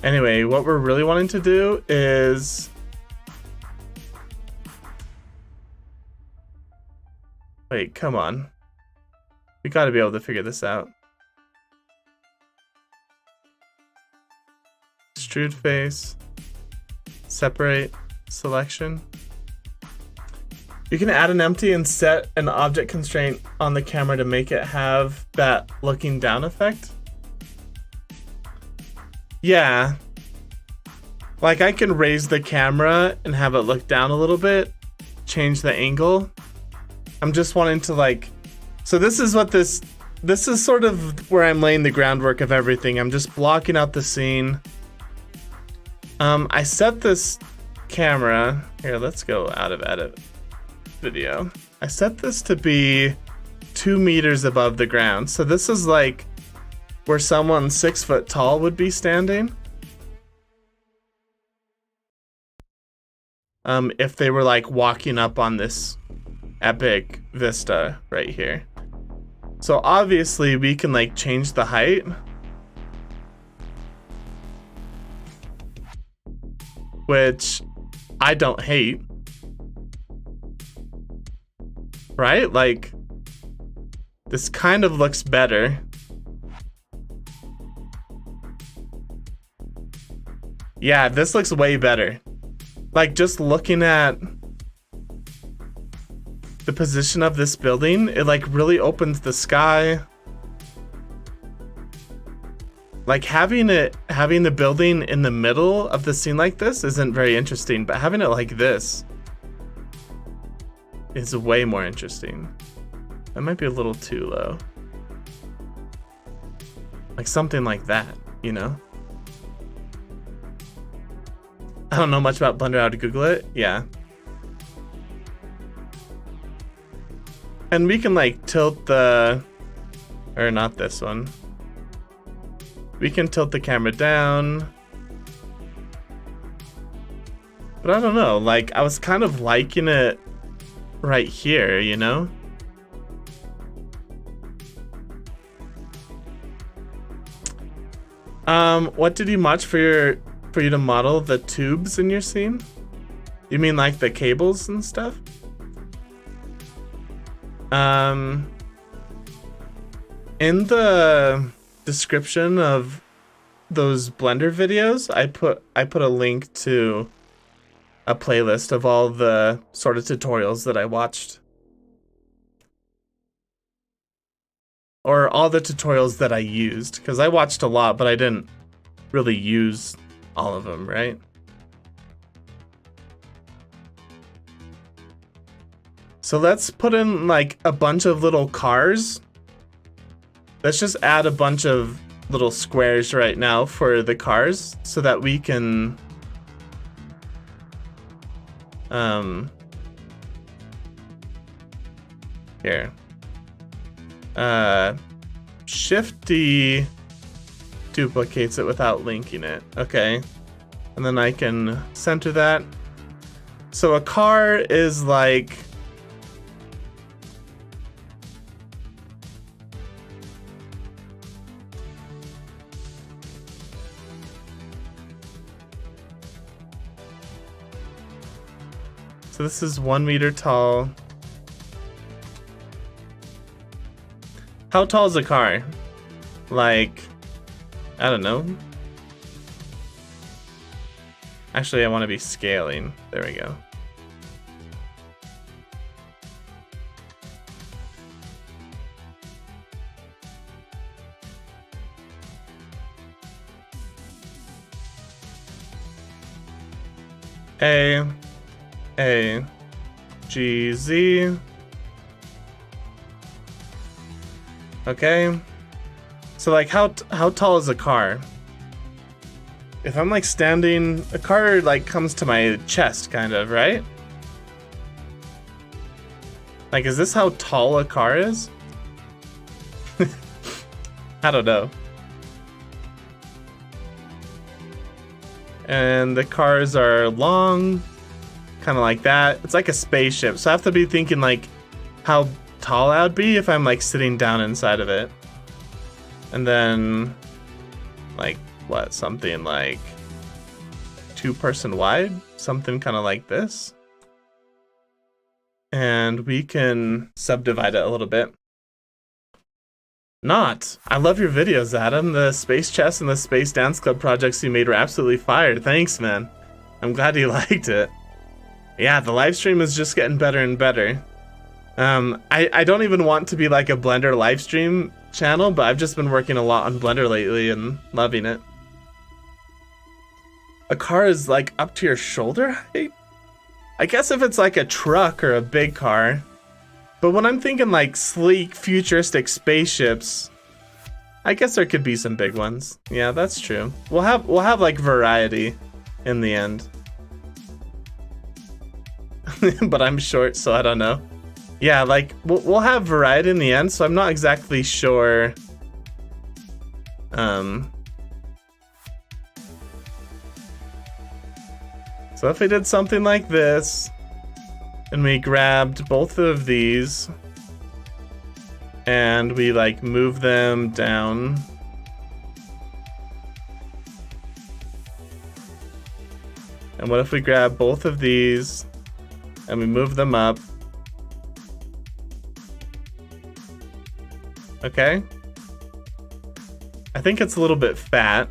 Speaker 1: Anyway, what we're really wanting to do is... Wait, come on. We gotta be able to figure this out. Extrude face. Separate. Selection. You can add an empty and set an object constraint on the camera to make it have that looking down effect. Yeah. Like I can raise the camera and have it look down a little bit, change the angle. I'm just wanting to like, so this is what this is sort of where I'm laying the groundwork of everything. I'm just blocking out the scene. I set this camera, here, let's go out of edit video. I set this to be 2 meters above the ground. So this is like where someone 6 foot tall would be standing. if they were like walking up on this epic vista right here. So obviously we can like change the height, which I don't hate, right? Like this kind of looks better. Yeah, this looks way better. Like just looking at the position of this building, it like really opens the sky. Like having the building in the middle of the scene like this isn't very interesting, but having it like this is way more interesting. That might be a little too low. Like something like that, you know? I don't know much about Blender, how to Google it. Yeah. And we can like tilt the, or not this one. We can tilt the camera down. But I don't know, like I was kind of liking it right here, you know? What did you watch for you to model the tubes in your scene? You mean like the cables and stuff? In the description of those Blender videos, I put a link to a playlist of all the sort of tutorials that I watched. Or all the tutorials that I used, because I watched a lot, but I didn't really use all of them, right? So let's put in like a bunch of little cars. Let's just add a bunch of little squares right now for the cars so that we can here. Shift D duplicates it without linking it. Okay. And then I can center that. So a car is like so this is 1 meter tall. How tall is a car? Like, I don't know. Actually, I want to be scaling. There we go. A, G, Z. Okay. So like how tall is a car? If I'm like standing, a car like comes to my chest kind of, right? Like, is this how tall a car is? I don't know. And the cars are long, kind of like that. It's like a spaceship. So I have to be thinking like how tall I would be if I'm like sitting down inside of it. And then like what, something like 2-person wide, something kind of like this. And we can subdivide it a little bit. I love your videos, Adam. The Space Chess and the Space Dance Club projects you made were absolutely fire. Thanks, man. I'm glad you liked it. Yeah, the live stream is just getting better and better. I don't even want to be like a Blender live stream channel, but I've just been working a lot on Blender lately and loving it. A car is like up to your shoulder height? I guess if it's like a truck or a big car. But when I'm thinking like sleek, futuristic spaceships, I guess there could be some big ones. Yeah, that's true. We'll have like variety in the end. But I'm short, so I don't know. Yeah, like we'll have variety in the end, so I'm not exactly sure. So So if we did something like this, and we grabbed both of these, and we like move them down. And what if we grab both of these, and we move them up? Okay. I think it's a little bit fat.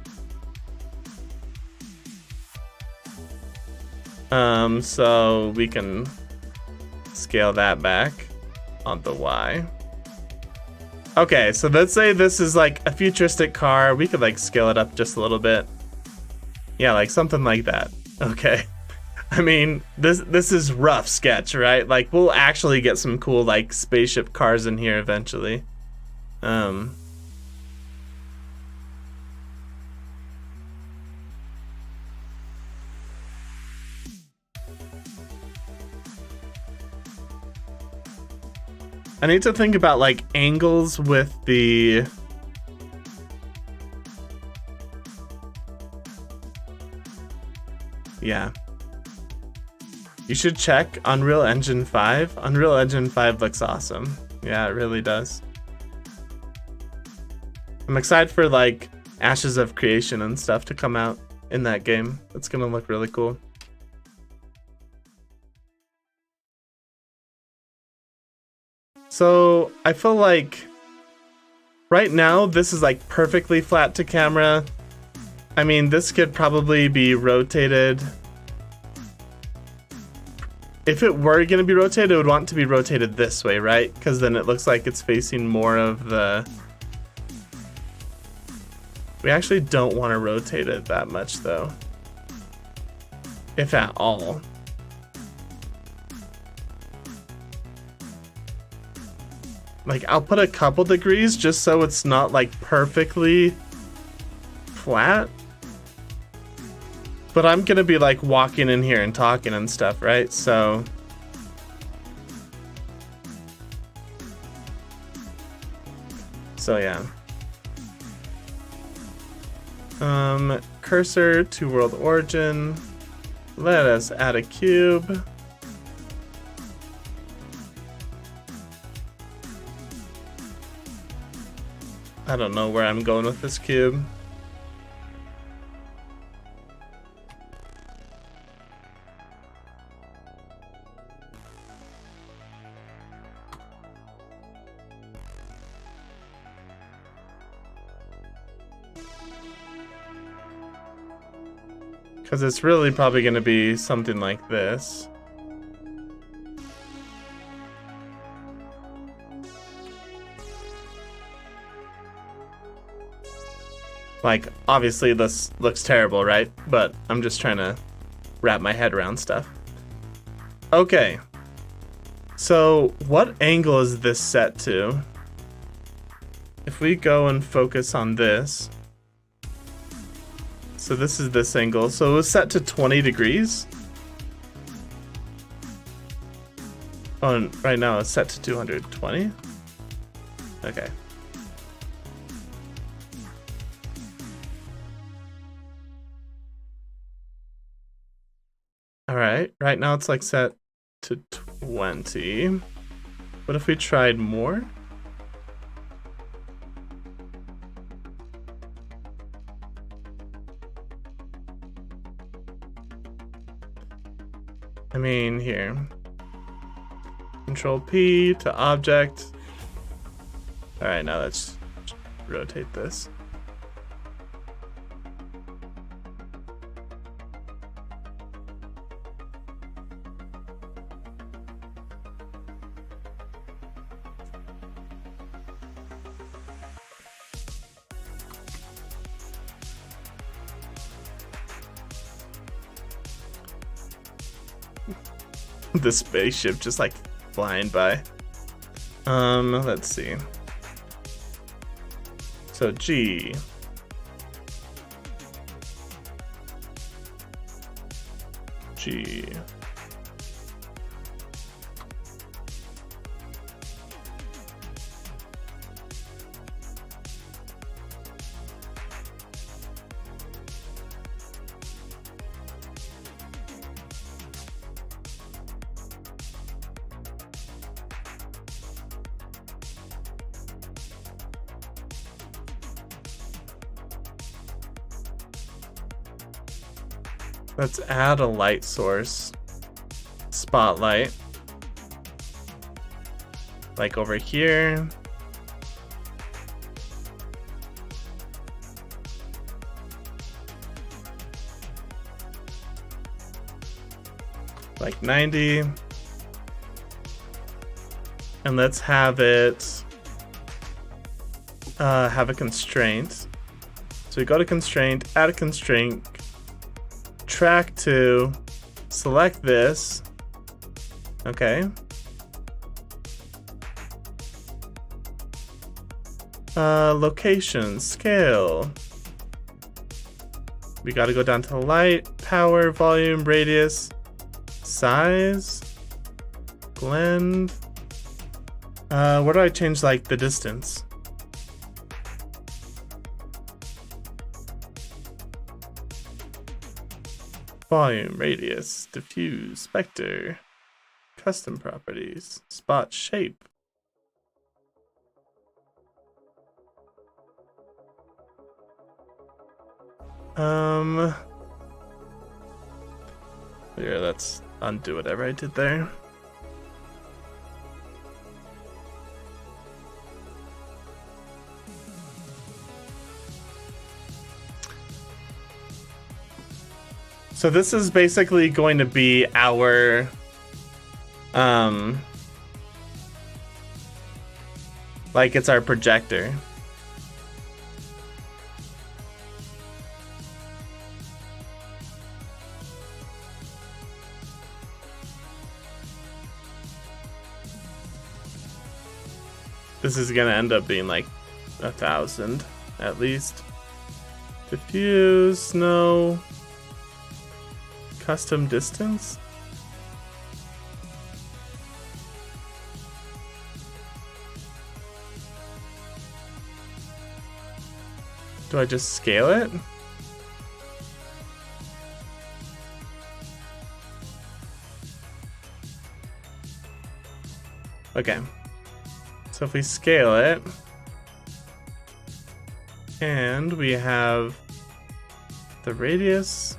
Speaker 1: So we can scale that back on the Y. Okay, so let's say this is like a futuristic car. We could like scale it up just a little bit. Yeah, like something like that. Okay. I mean, this is rough sketch, right? Like we'll actually get some cool like spaceship cars in here eventually. I need to think about like angles with the yeah. You should check Unreal Engine 5. Unreal Engine 5 looks awesome. Yeah, it really does. I'm excited for like Ashes of Creation and stuff to come out in that game. It's gonna look really cool. So I feel like right now this is like perfectly flat to camera. I mean, this could probably be rotated. If it were going to be rotated, it would want to be rotated this way, right? Because then it looks like it's facing more of the... We actually don't want to rotate it that much though. If at all. Like, I'll put a couple degrees just so it's not like perfectly flat. But I'm gonna be like walking in here and talking and stuff, right? So yeah. Cursor to world origin. Let us add a cube. I don't know where I'm going with this cube. Because it's really probably going to be something like this. Like, obviously this looks terrible, right? But I'm just trying to wrap my head around stuff. Okay. So, what angle is this set to? If we go and focus on this. So this is this angle. So it was set to 20 degrees. Oh, and right now it's set to 220. Okay. Alright, right now it's like set to 20. What if we tried more? I mean, here. Control P to object. Alright, now let's rotate this. The spaceship just like flying by. Let's see. So G. G. Let's add a light source. Spotlight. Like over here. Like 90. And let's have it have a constraint. So we go to constraint, add a constraint, track to, select this. Okay. Location, scale. We gotta go down to light, power, volume, radius, size, blend. Where do I change like the distance? Volume, radius, diffuse, specter, custom properties, spot, shape. Here, let's undo whatever I did there. So this is basically going to be our like it's our projector. This is gonna end up being like 1,000 at least. Diffuse, no. Custom distance? Do I just scale it? Okay. So if we scale it, and we have the radius.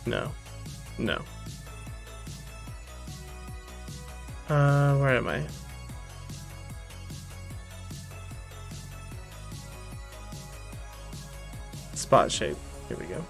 Speaker 1: No. No. Where am I? Spot shape. Here we go.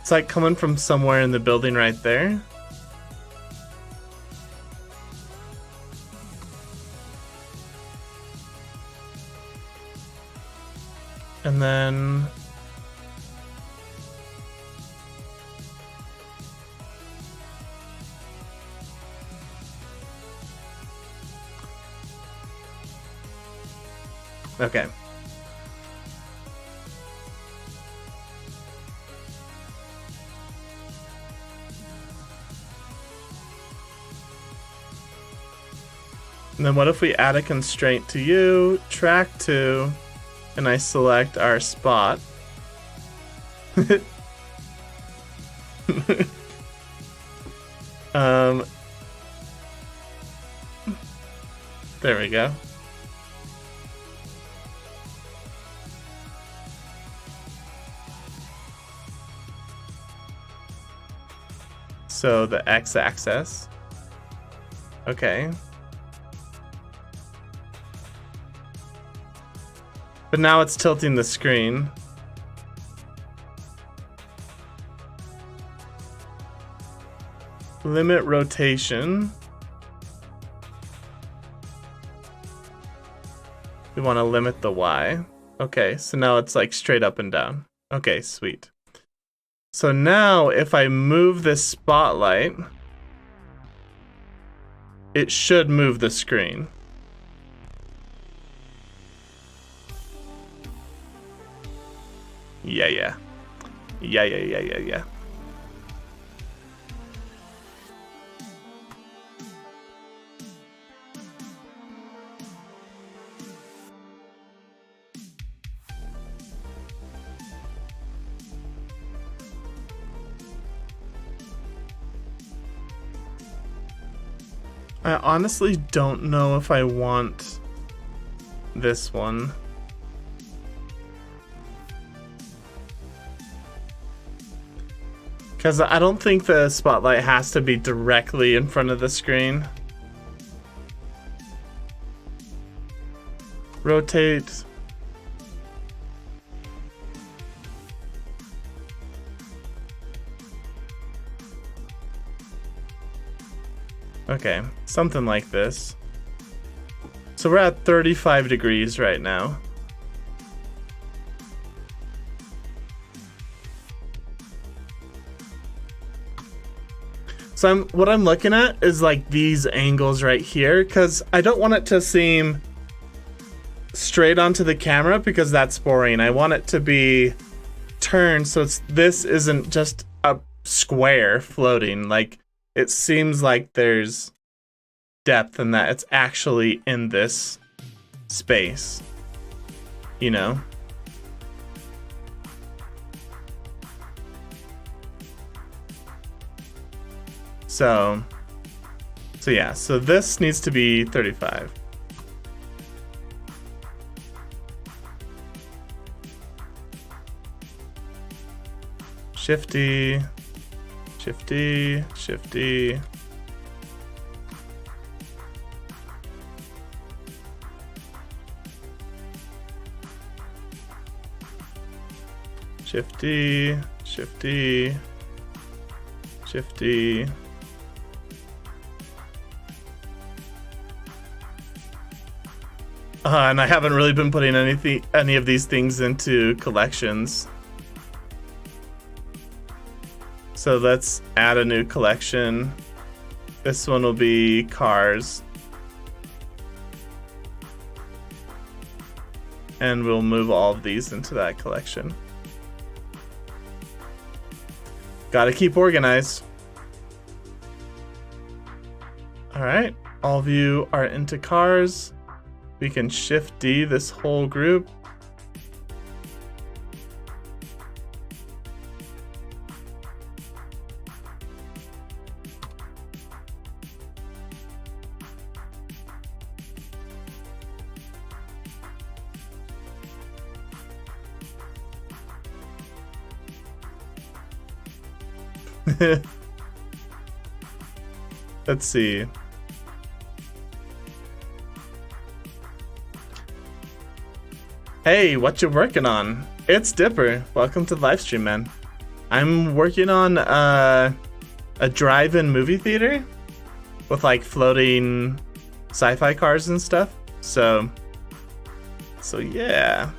Speaker 1: It's like coming from somewhere in the building right there. And then okay. And then what if we add a constraint to you, track to, and I select our spot. There we go. So the x-axis. Okay. But now it's tilting the screen. Limit rotation. We want to limit the Y. Okay, so now it's like straight up and down. Okay, sweet. So now if I move this spotlight, it should move the screen. Yeah. I honestly don't know if I want this one. Because I don't think the spotlight has to be directly in front of the screen. Rotate. Okay, something like this. So we're at 35 degrees right now. So what I'm looking at is like these angles right here, because I don't want it to seem straight onto the camera because that's boring. I want it to be turned so this isn't just a square floating. Like, it seems like there's depth in that it's actually in this space, you know? So yeah, so this needs to be 35. Shifty, shifty, shifty. Shifty, shifty, shifty. And I haven't really been putting any of these things into collections. So let's add a new collection. This one will be cars. And we'll move all of these into that collection. Gotta keep organized. Alright, all of you are into cars. We can shift D this whole group. Let's see. Hey, what you working on? It's Dipper. Welcome to the live stream, man. I'm working on a drive-in movie theater with like floating sci-fi cars and stuff. So yeah.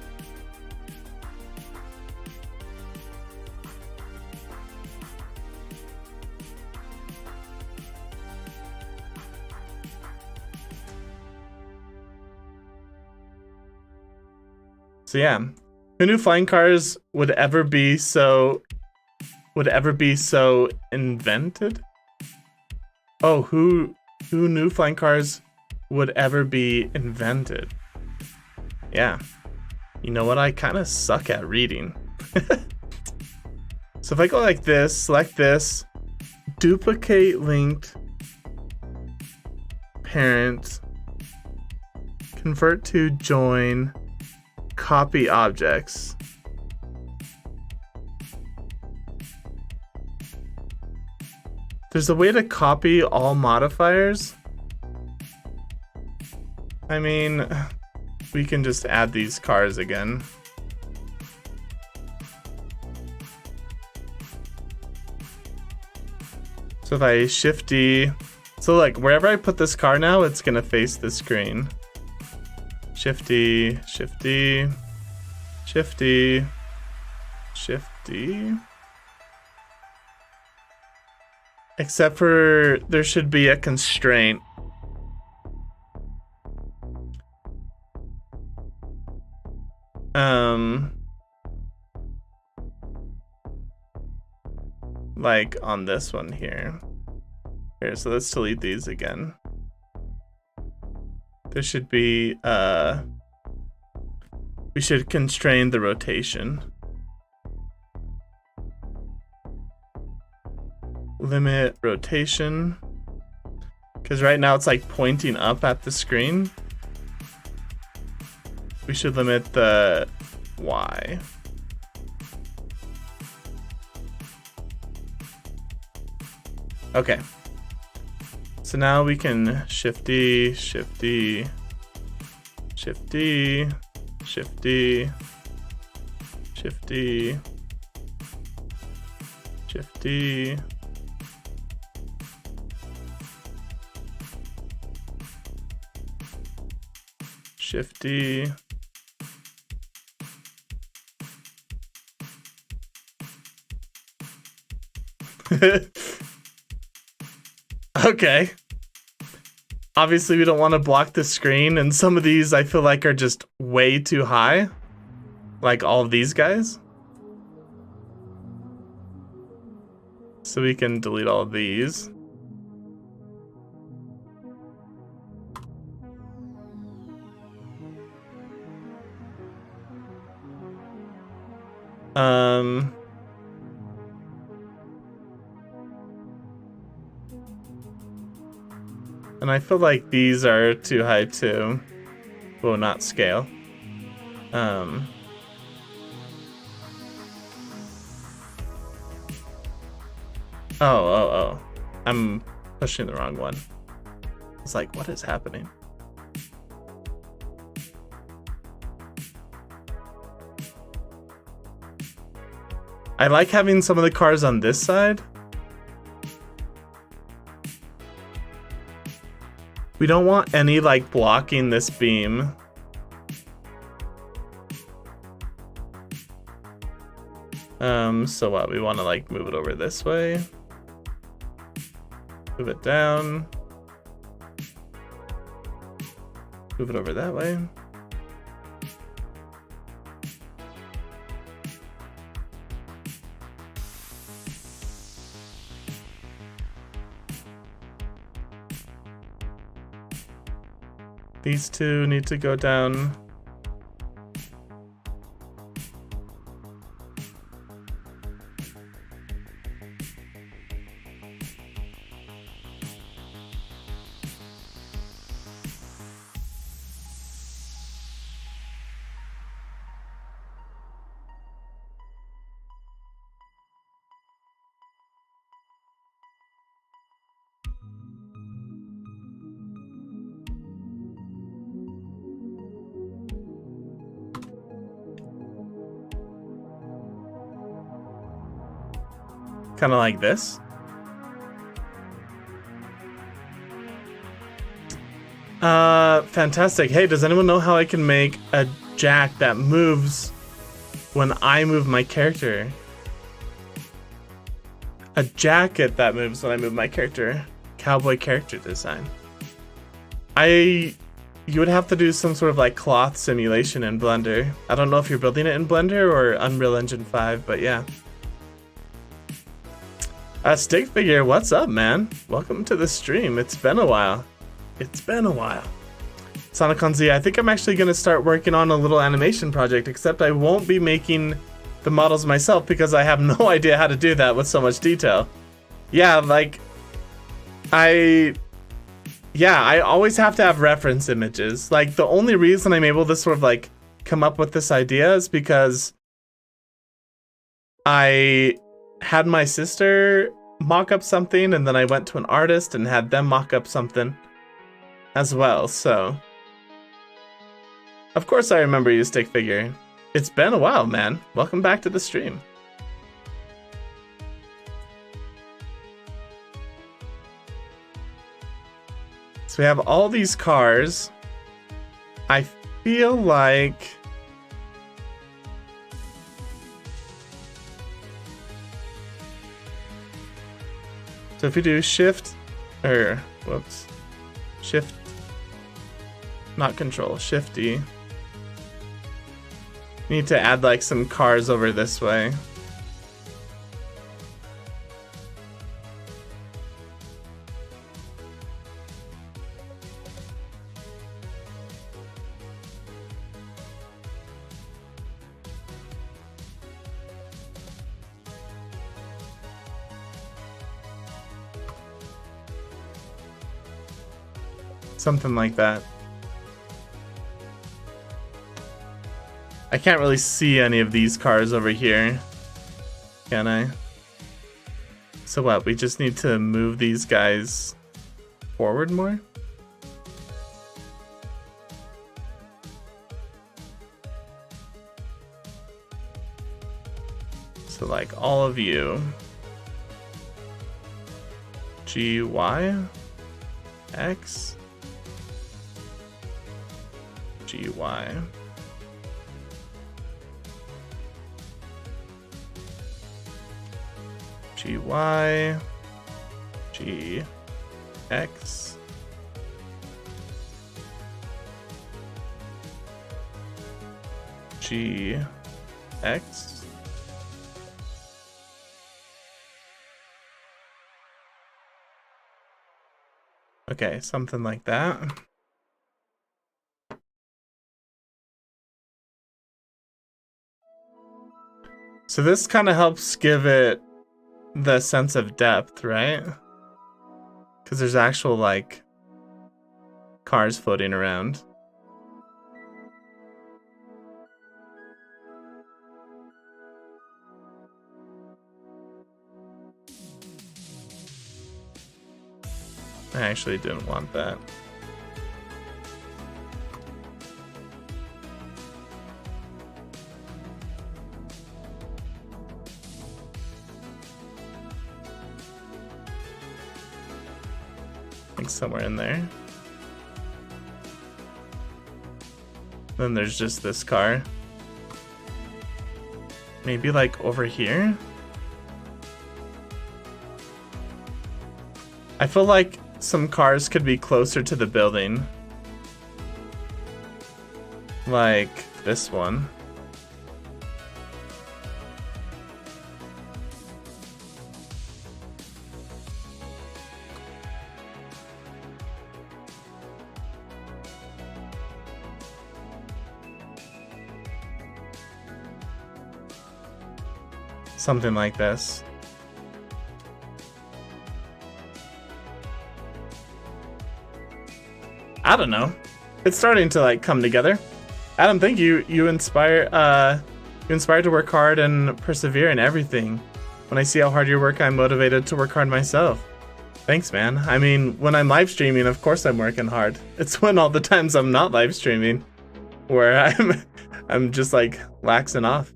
Speaker 1: So yeah, who knew flying cars would ever be so invented? Oh, who knew flying cars would ever be invented? Yeah. You know what? I kind of suck at reading. So if I go like this, select this, duplicate linked parent, convert to join, copy objects. There's a way to copy all modifiers. I mean, we can just add these cars again. So if I shift D, so like wherever I put this car now, it's gonna face the screen. Shifty, shifty, shifty, shifty. Except for there should be a constraint. Like on this one here. Here, so let's delete these again. There should be, we should constrain the rotation. Limit rotation. Because right now it's like pointing up at the screen. We should limit the Y. Okay. So now we can shifty, shifty, shifty, shifty, shifty, shifty. Shifty. Okay. Obviously, we don't want to block the screen, and some of these I feel like are just way too high. Like all of these guys. So we can delete all of these. And I feel like these are too high too. Well, not scale. Oh. I'm pushing the wrong one. It's like, what is happening? I like having some of the cars on this side. We don't want any like blocking this beam. So what? We want to like move it over this way. Move it down. Move it over that way. These two need to go down. Kind of like this. Fantastic. Hey, does anyone know how I can make a jack that moves when I move my character? A jacket that moves when I move my character. Cowboy character design. You would have to do some sort of like cloth simulation in Blender. I don't know if you're building it in Blender or Unreal Engine 5, but yeah. Stick Figure, what's up, man? Welcome to the stream. It's been a while. It's been a while. Sonicon Z, I think I'm actually going to start working on a little animation project, except I won't be making the models myself because I have no idea how to do that with so much detail. Yeah, like, I always have to have reference images. Like, the only reason I'm able to sort of, like, come up with this idea is because I had my sister mock up something, and then I went to an artist and had them mock up something as well, so of course I remember you, Stick Figure. It's been a while, man. Welcome back to the stream. So we have all these cars. I feel like so if we do shift, shift, not control, shifty. Need to add like some cars over this way. Something like that. I can't really see any of these cars over here, can I? So what, we just need to move these guys forward more? So like all of you. G, Y, X, G, Y. G, Y, G, X, G, X. Okay, something like that. So this kind of helps give it the sense of depth, right? Because there's actual, like, cars floating around. I actually didn't want that. I think somewhere in there. Then there's just this car. Maybe like over here? I feel like some cars could be closer to the building. Like this one. Something like this. I don't know. It's starting to like come together. Adam, thank you. You inspire to work hard and persevere in everything. When I see how hard you work, I'm motivated to work hard myself. Thanks, man. I mean, when I'm live streaming, of course I'm working hard. It's when all the times I'm not live streaming where I'm just like laxing off.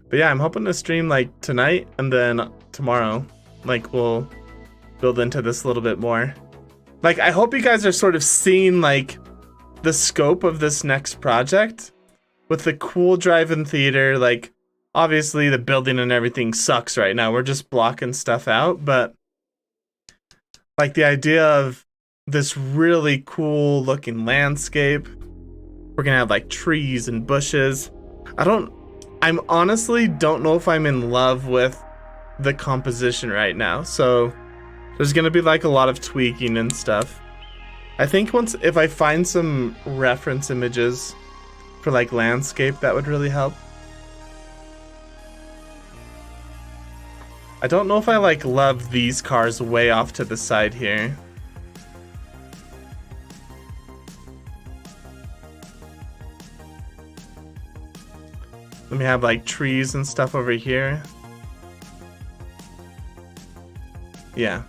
Speaker 1: But yeah, I'm hoping to stream like tonight and then tomorrow. Like we'll build into this a little bit more. Like I hope you guys are sort of seeing like the scope of this next project with the cool drive-in theater. Like obviously the building and everything sucks right now. We're just blocking stuff out, but like the idea of this really cool looking landscape. We're gonna have like trees and bushes. I'm honestly don't know if I'm in love with the composition right now. So there's gonna be like a lot of tweaking and stuff. I think if I find some reference images for like landscape, that would really help. I don't know if I like love these cars way off to the side here. Let me have like trees and stuff over here. Yeah.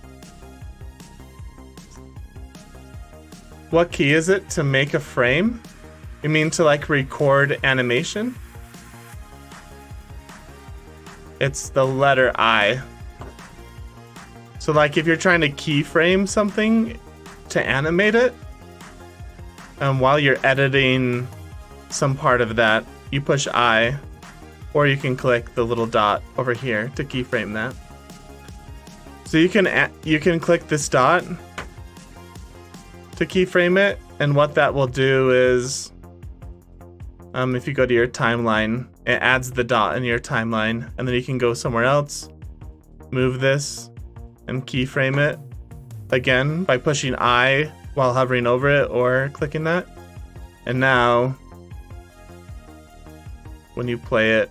Speaker 1: What key is it to make a frame? You mean to like record animation? It's the letter I. So like if you're trying to keyframe something to animate it, while you're editing some part of that, you push I, or you can click the little dot over here to keyframe that. So you can click this dot to keyframe it, and what that will do is, if you go to your timeline, it adds the dot in your timeline, and then you can go somewhere else, move this, and keyframe it again by pushing I while hovering over it or clicking that. And now, when you play it,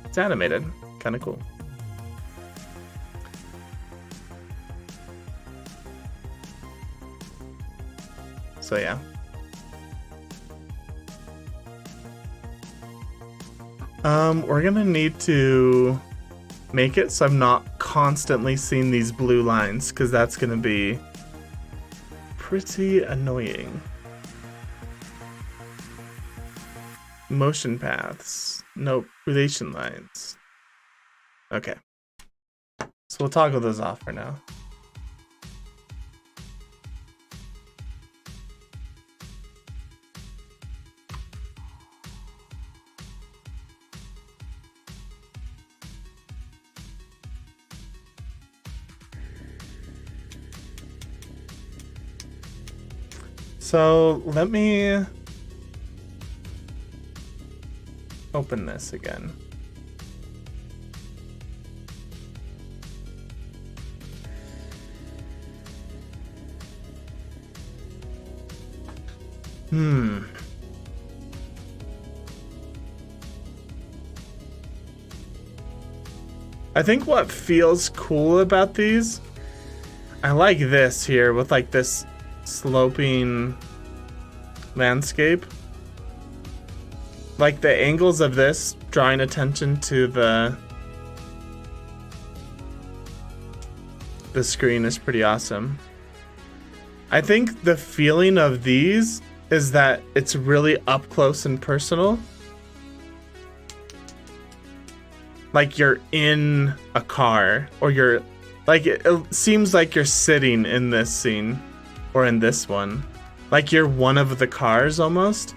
Speaker 1: it's animated. Kind of cool. So yeah. We're gonna need to make it so I'm not constantly seeing these blue lines, because that's gonna be pretty annoying. Motion paths. Nope. Relation lines. Okay. So we'll toggle those off for now. So let me open this again. I think what feels cool about these, I like this here with like this sloping landscape. Like the angles of this drawing attention to the screen is pretty awesome. I think the feeling of these is that it's really up close and personal. Like you're in a car, or you're like, it seems like you're sitting in this scene or in this one. Like you're one of the cars almost.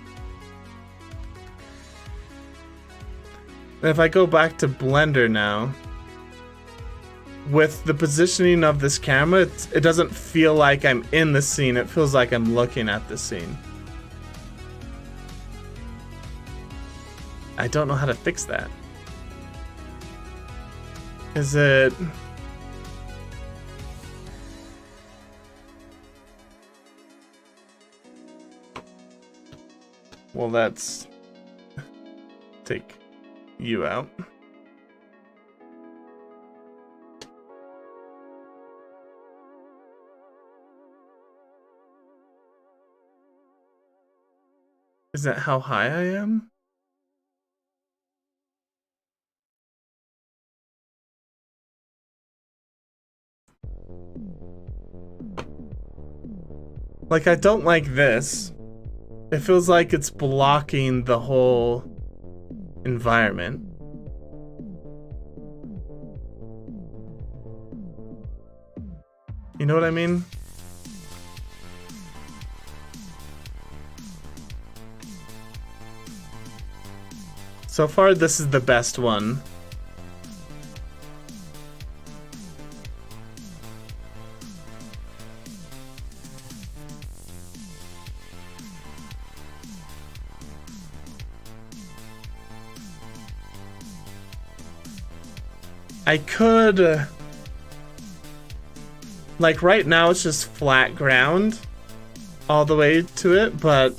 Speaker 1: And if I go back to Blender now, with the positioning of this camera, it doesn't feel like I'm in the scene, it feels like I'm looking at the scene. I don't know how to fix that. Is it... Well, let's take you out. Is that how high I am? Like, I don't like this. It feels like it's blocking the whole environment. You know what I mean? So far, this is the best one. I could... like, right now it's just flat ground all the way to it, but...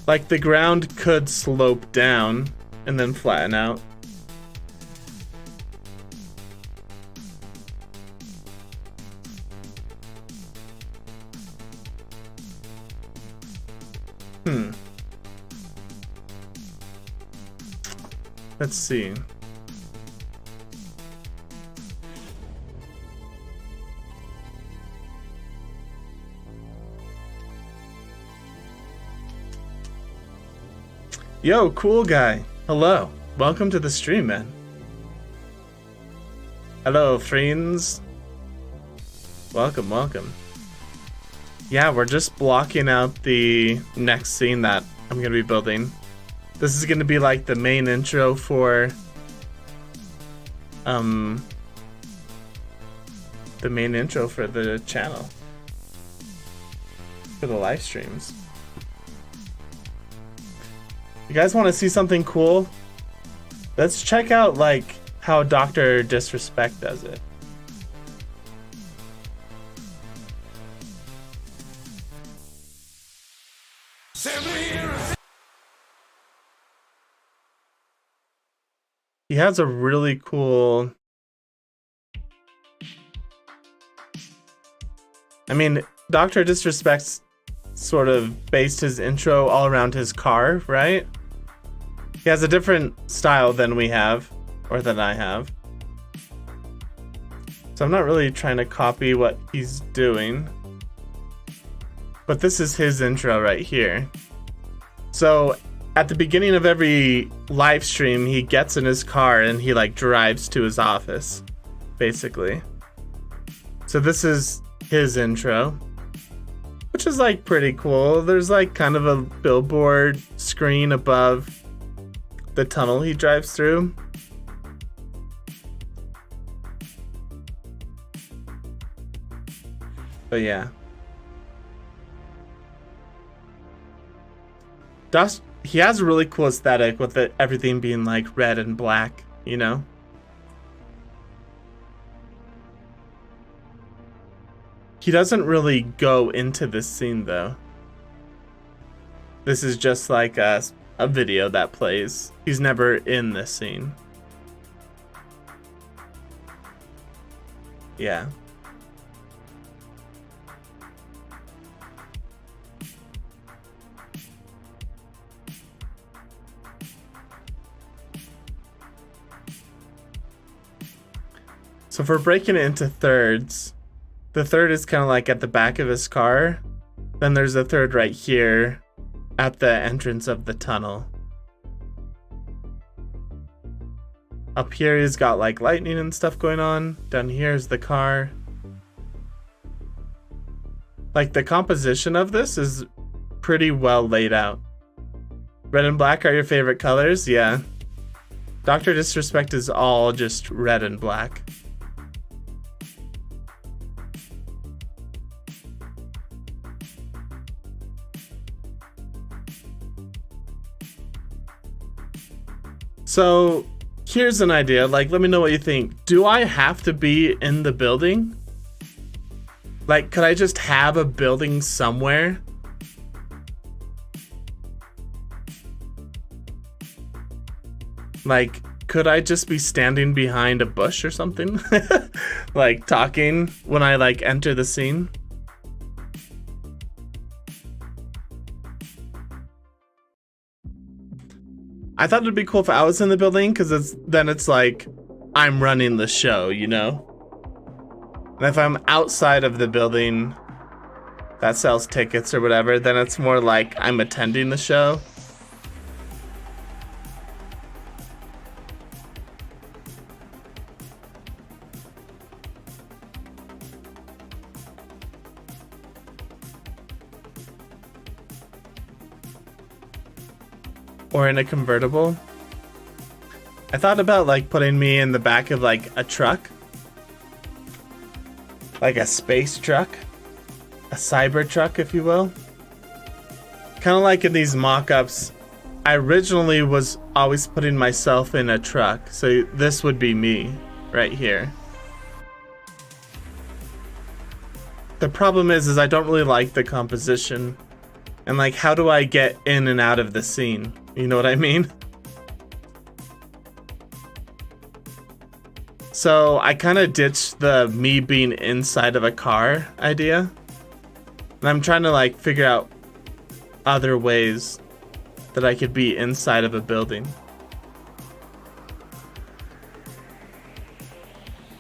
Speaker 1: Like, the ground could slope down and then flatten out. Let's see. Yo, cool guy. Hello. Welcome to the stream, man. Hello, friends. Welcome, welcome. Yeah, we're just blocking out the next scene that I'm gonna be building. This is gonna be like the main intro for the main intro for the channel. For the live streams. You guys want to see something cool? Let's check out like how Dr. Disrespect does it. he has a really cool... I mean, Dr. Disrespect's sort of based his intro all around his car, right? He has a different style than we have, or than I have. So I'm not really trying to copy what he's doing. But this is his intro right here. So at the beginning of every live stream, he gets in his car and he like drives to his office, basically. So this is his intro, which is like pretty cool. There's like kind of a billboard screen above the tunnel he drives through. But yeah. He has a really cool aesthetic with it, everything being like red and black, you know? He doesn't really go into this scene though. This is just like a video that plays. He's never in this scene. Yeah. So if we're breaking it into thirds, the third is kind of like at the back of his car. Then there's a third right here at the entrance of the tunnel. Up here he's got like lightning and stuff going on. Down here is the car. Like the composition of this is pretty well laid out. Red and black are your favorite colors? Yeah. Dr. Disrespect is all just red and black. So here's an idea, like let me know what you think. Do I have to be in the building? Like could I just have a building somewhere? Like could I just be standing behind a bush or something? Like talking when I like enter the scene? I thought it'd be cool if I was in the building, because then it's like I'm running the show, you know? And if I'm outside of the building that sells tickets or whatever, then it's more like I'm attending the show. Or in a convertible. I thought about like putting me in the back of like a truck. Like a space truck. A cyber truck, if you will. Kind of like in these mock-ups, I originally was always putting myself in a truck. So this would be me right here. The problem is I don't really like the composition. And like, how do I get in and out of the scene? You know what I mean? So I kind of ditched the me being inside of a car idea. And I'm trying to like figure out other ways that I could be inside of a building.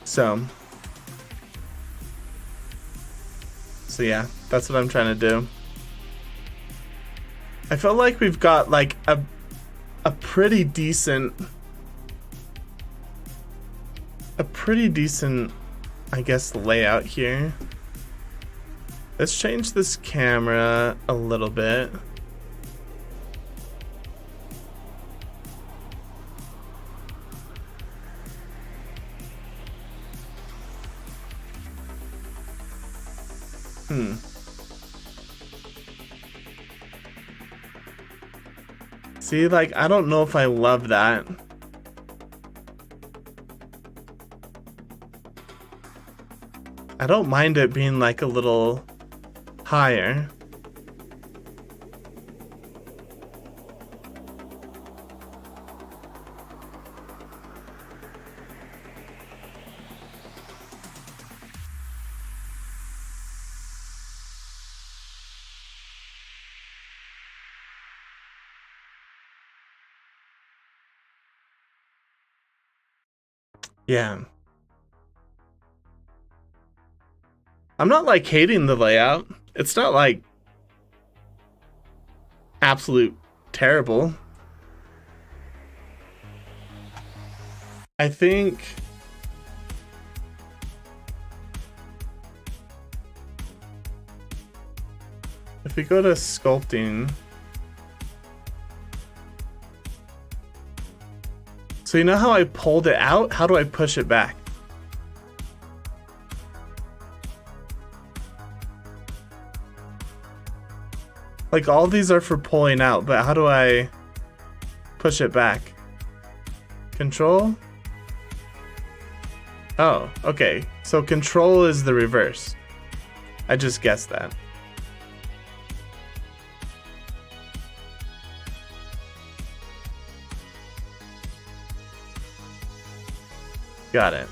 Speaker 1: So yeah, that's what I'm trying to do. I feel like we've got like a pretty decent, I guess, layout here. Let's change this camera a little bit. See, like, I don't know if I love that. I don't mind it being like a little higher. Yeah. I'm not like hating the layout. It's not like absolute terrible. I think if we go to sculpting, so you know how I pulled it out? How do I push it back? Like all these are for pulling out, but how do I push it back? Control? Oh, okay. So control is the reverse. I just guessed that. Got it.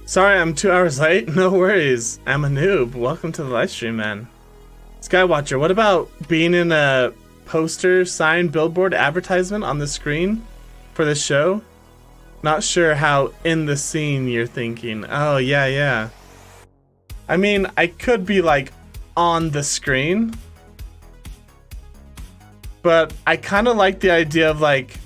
Speaker 1: Sorry, I'm 2 hours late. No worries. I'm a noob. Welcome to the live stream, man. Skywatcher, what about being in a poster, sign, billboard, advertisement on the screen for this show? Not sure how in the scene you're thinking. Oh, yeah. I mean, I could be like on the screen, but I kind of like the idea of like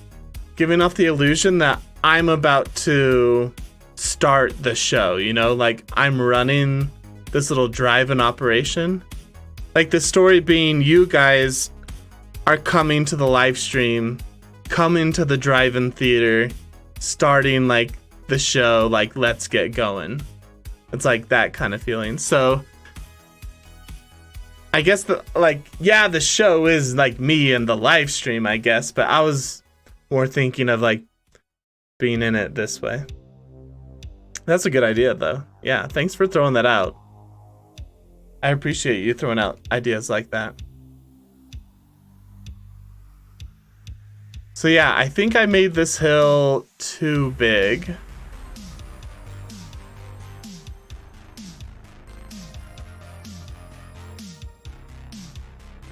Speaker 1: giving off the illusion that I'm about to start the show, you know, like I'm running this little drive-in operation. Like the story being you guys are coming to the live stream, coming to the drive-in theater, starting like the show, like let's get going. It's like that kind of feeling. So I guess the show is like me and the live stream, I guess, but I was more thinking of like being in it this way. That's a good idea, though. Yeah, thanks for throwing that out. I appreciate you throwing out ideas like that. So yeah, I think I made this hill too big.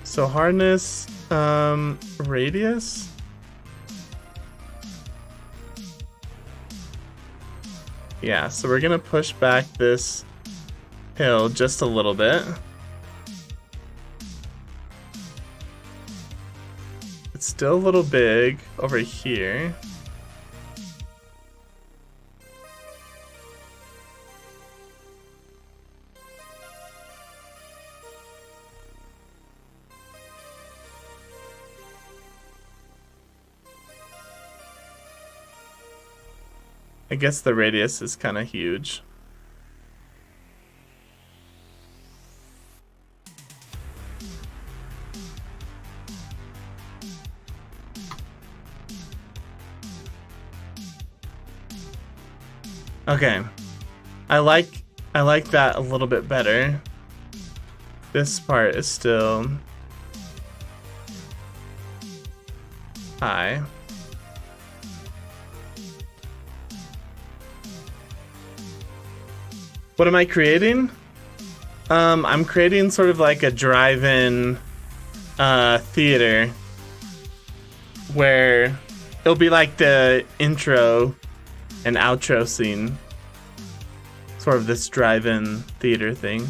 Speaker 1: So hardness, radius. Yeah, so we're gonna push back this hill just a little bit. It's still a little big over here. I guess the radius is kind of huge. Okay. I like that a little bit better. This part is still high. What am I creating? I'm creating sort of like a drive-in theater where it'll be like the intro and outro scene. Sort of this drive-in theater thing.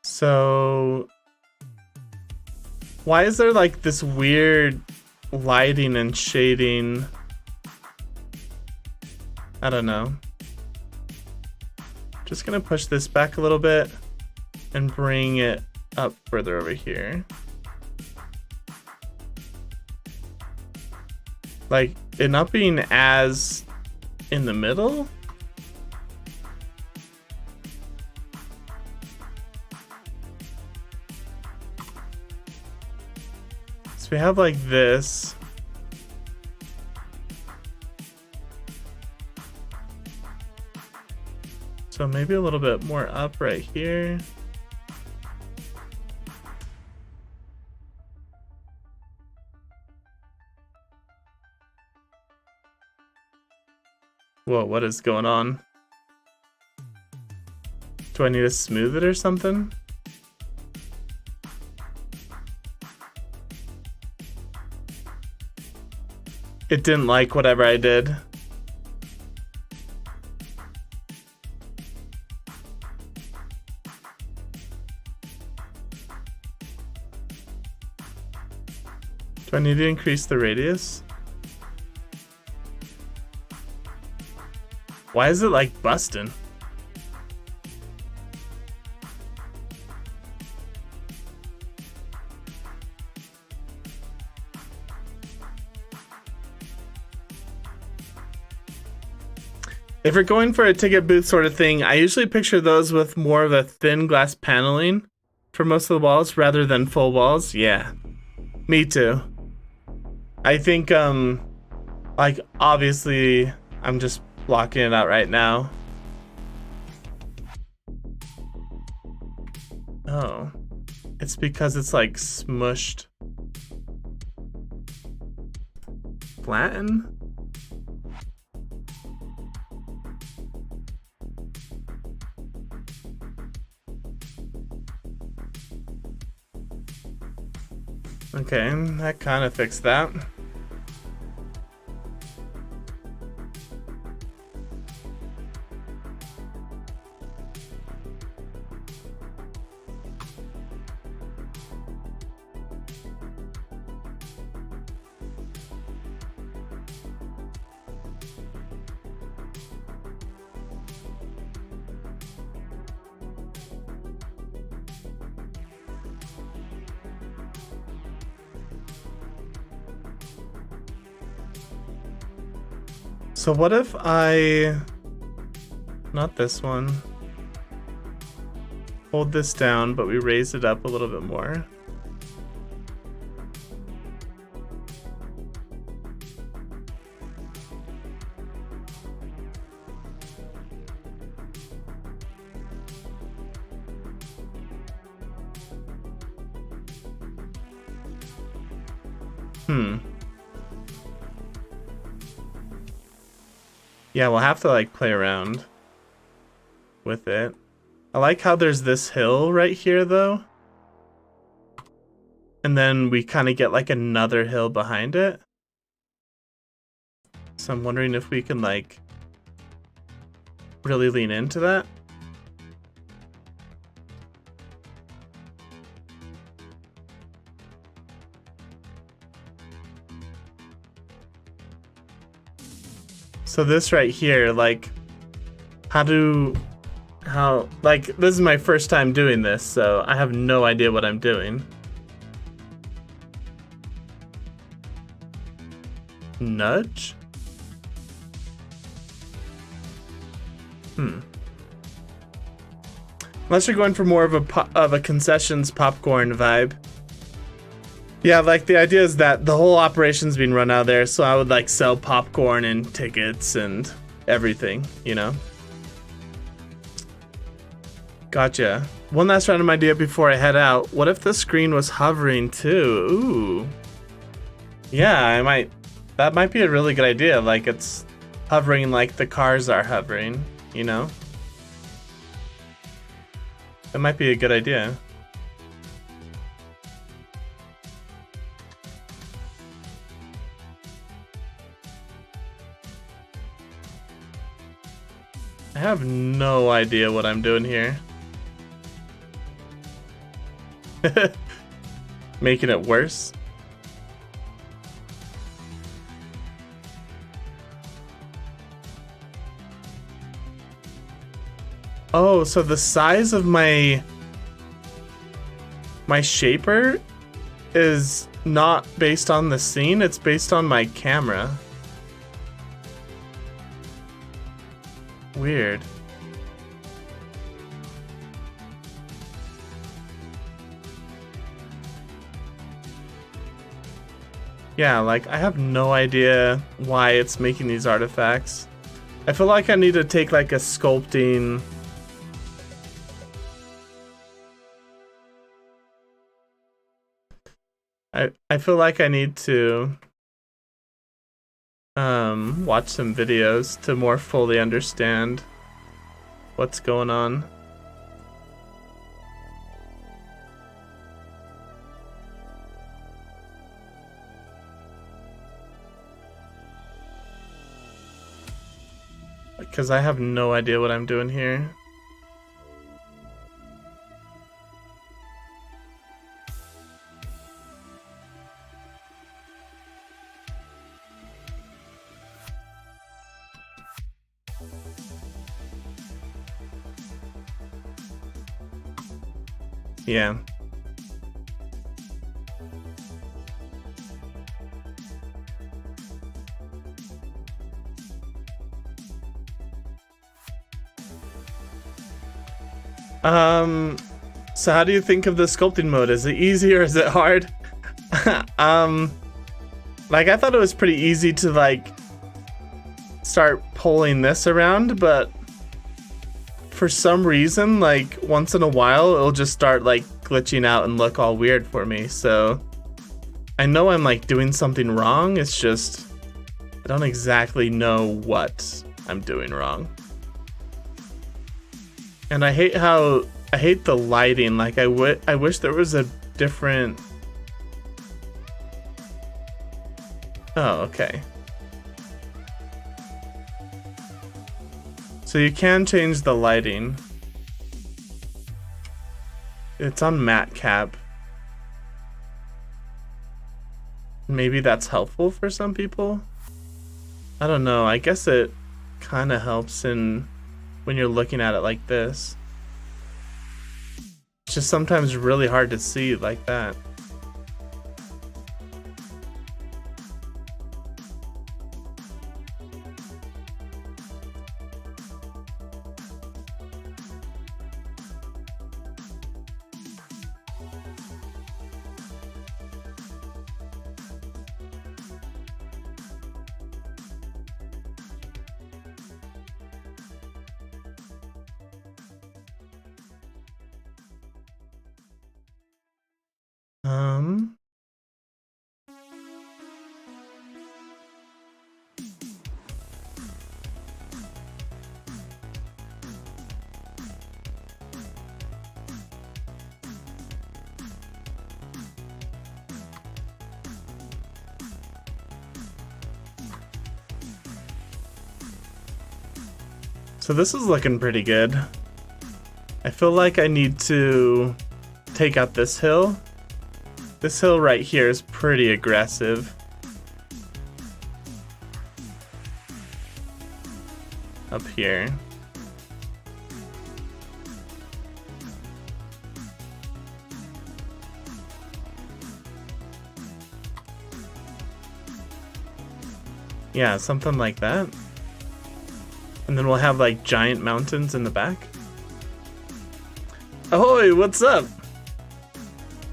Speaker 1: So why is there like this weird lighting and shading? I don't know. Just gonna push this back a little bit and bring it up further over here. Like it not being as in the middle. So we have like this. So maybe a little bit more up right here. Whoa, what is going on? Do I need to smooth it or something? It didn't like whatever I did. Do I need to increase the radius? Why is it like busting? If you're going for a ticket booth sort of thing, I usually picture those with more of a thin glass paneling for most of the walls rather than full walls. Yeah, me too. I think, like, obviously, I'm just blocking it out right now. Oh, it's because it's like smushed. Flatten? Okay, that kind of fixed that. So what if not this one, hold this down, but we raise it up a little bit more. Yeah, we'll have to like play around with it. I like how there's this hill right here though. And then we kind of get like another hill behind it. So I'm wondering if we can like really lean into that. So this right here, like, like, this is my first time doing this, so I have no idea what I'm doing. Nudge? Unless you're going for more of a concessions popcorn vibe. Yeah, like the idea is that the whole operation's being run out of there, so I would like sell popcorn and tickets and everything, you know? Gotcha. One last random idea before I head out. What if the screen was hovering too? Ooh. Yeah, that might be a really good idea. Like it's hovering like the cars are hovering, you know? That might be a good idea. I have no idea what I'm doing here. Making it worse. Oh, so the size of my shaper is not based on the scene, it's based on my camera. Weird. Yeah, like, I have no idea why it's making these artifacts. I feel like I need to take, like, a sculpting... I feel like I need to watch some videos to more fully understand what's going on. Because I have no idea what I'm doing here. Yeah. So how do you think of the sculpting mode? Is it easy or is it hard? Like, I thought it was pretty easy to, like, start pulling this around, but for some reason, like, once in a while, it'll just start, like, glitching out and look all weird for me. So I know I'm, like, doing something wrong. It's just I don't exactly know what I'm doing wrong. And I hate the lighting. Like, I wish there was a different... Oh, okay. So you can change the lighting. It's on matte cap. Maybe that's helpful for some people? I don't know. I guess it kind of helps when you're looking at it like this. It's just sometimes really hard to see like that. So this is looking pretty good. I feel like I need to take out this hill. This hill right here is pretty aggressive. Up here. Yeah, something like that. And then we'll have like giant mountains in the back. Ahoy, what's up?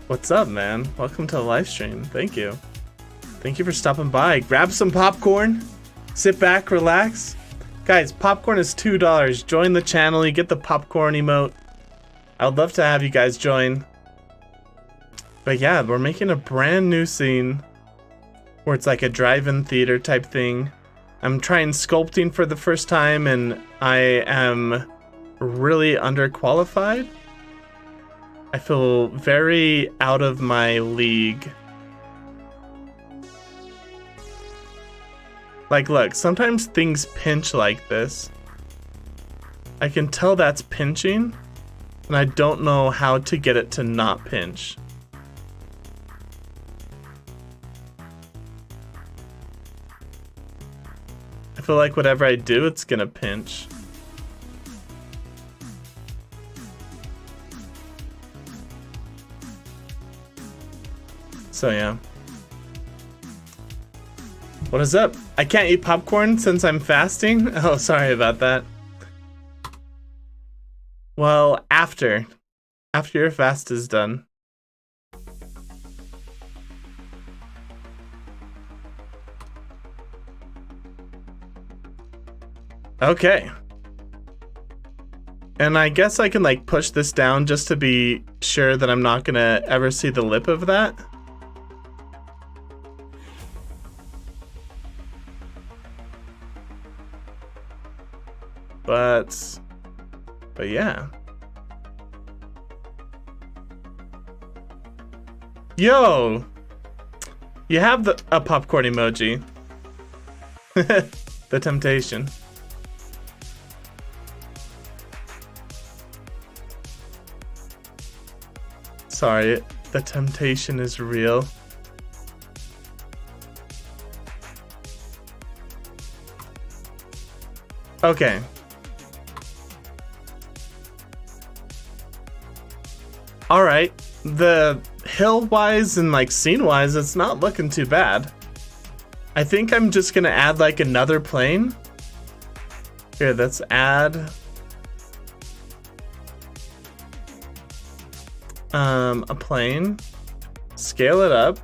Speaker 1: What's up, man? Welcome to the live stream. Thank you. Thank you for stopping by. Grab some popcorn. Sit back, relax. Guys, popcorn is $2. Join the channel, you get the popcorn emote. I would love to have you guys join. But yeah, we're making a brand new scene where it's like a drive-in theater type thing. I'm trying sculpting for the first time and I am really underqualified. I feel very out of my league. Like, look, sometimes things pinch like this. I can tell that's pinching, and I don't know how to get it to not pinch. I feel like whatever I do, it's gonna pinch. So yeah. What is up? I can't eat popcorn since I'm fasting? Oh, sorry about that. Well, after your fast is done. Okay. And I guess I can like push this down just to be sure that I'm not gonna ever see the lip of that. But yeah. Yo! You have a popcorn emoji. The temptation. Sorry, the temptation is real. Okay. Alright, the hill-wise and like scene-wise, it's not looking too bad. I think I'm just gonna add like another plane. Here, let's add a plane. Scale it up.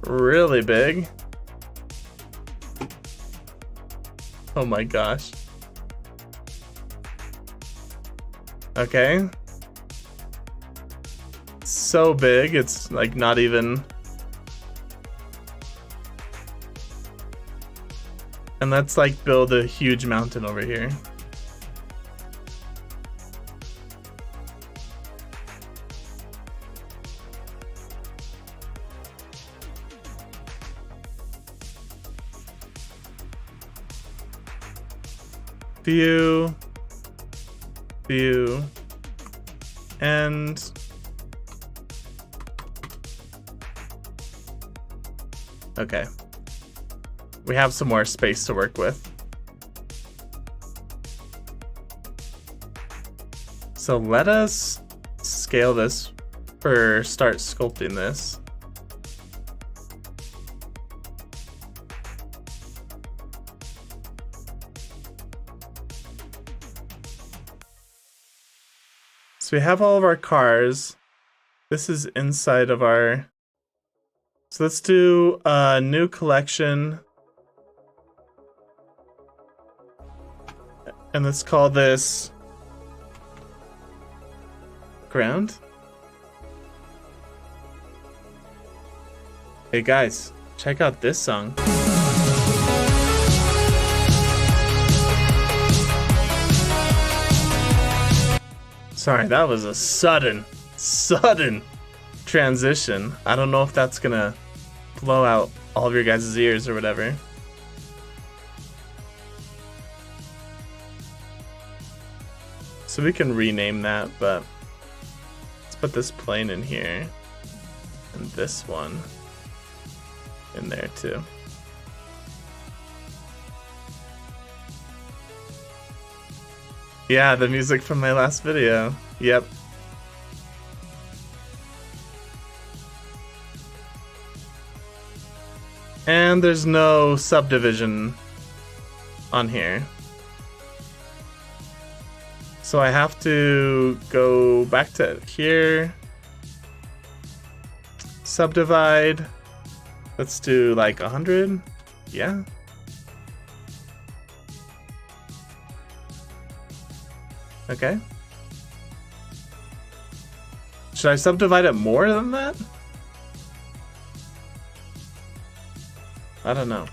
Speaker 1: Really big. Oh my gosh. Okay. So big, it's like not even. And let's like build a huge mountain over here. View, and okay. We have some more space to work with. So let us scale this or start sculpting this. So we have all of our cars. This is inside of our. So let's do a new collection. And let's call this ground. Hey guys, check out this song. Sorry, that was a sudden transition. I don't know if that's gonna blow out all of your guys' ears or whatever. So we can rename that, but let's put this plane in here and this one in there too. Yeah, the music from my last video. Yep. And there's no subdivision on here. So I have to go back to here. Subdivide. Let's do like 100. Yeah. Okay. Should I subdivide it more than that? I don't know.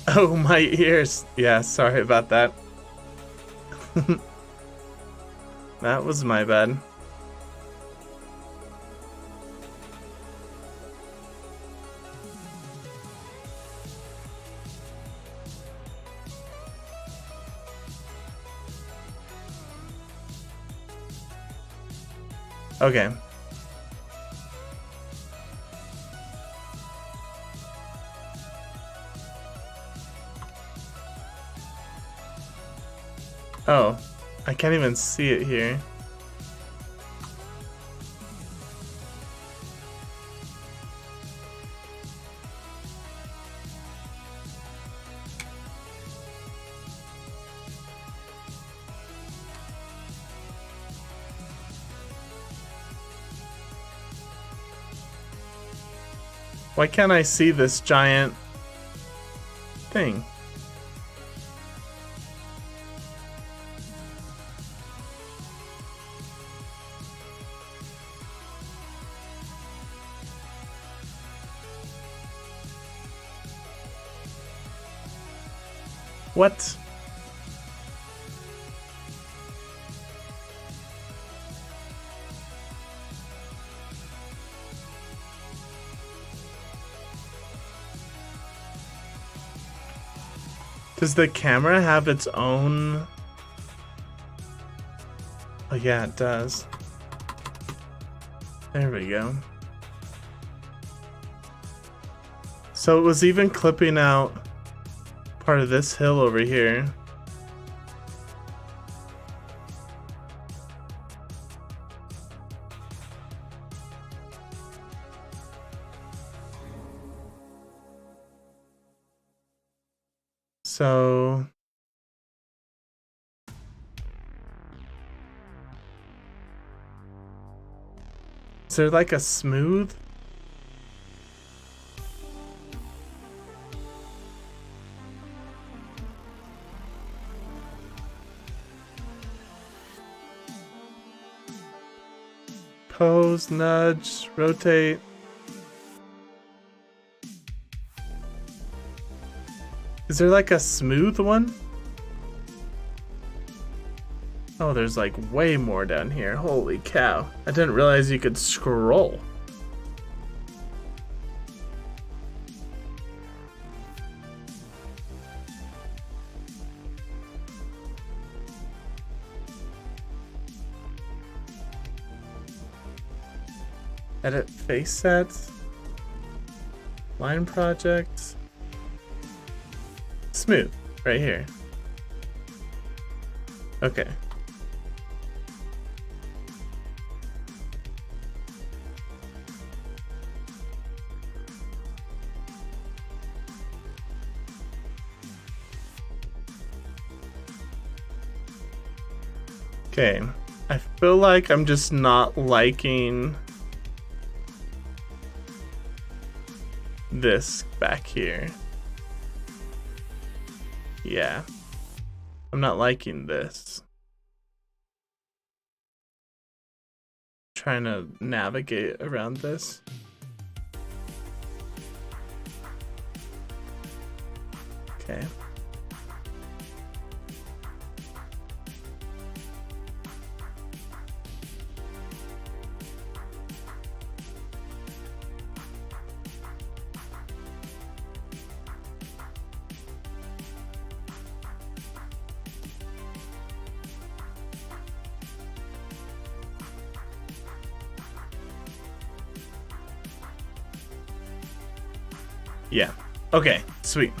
Speaker 1: Oh, my ears. Yeah, sorry about that. That was my bad. Okay. Oh, I can't even see it here. Why can't I see this giant thing. What? Does the camera have its own? Oh yeah, it does. There we go. So it was even clipping out part of this hill over here. So is there like a smooth? Pose, nudge, rotate. Is there like a smooth one? Oh, there's like way more down here. Holy cow. I didn't realize you could scroll. Edit face sets. Line project. Smooth, right here. Okay. Okay, I feel like I'm just not liking this back here. Yeah, I'm not liking this. Trying to navigate around this. Okay. Yeah. Okay, sweet.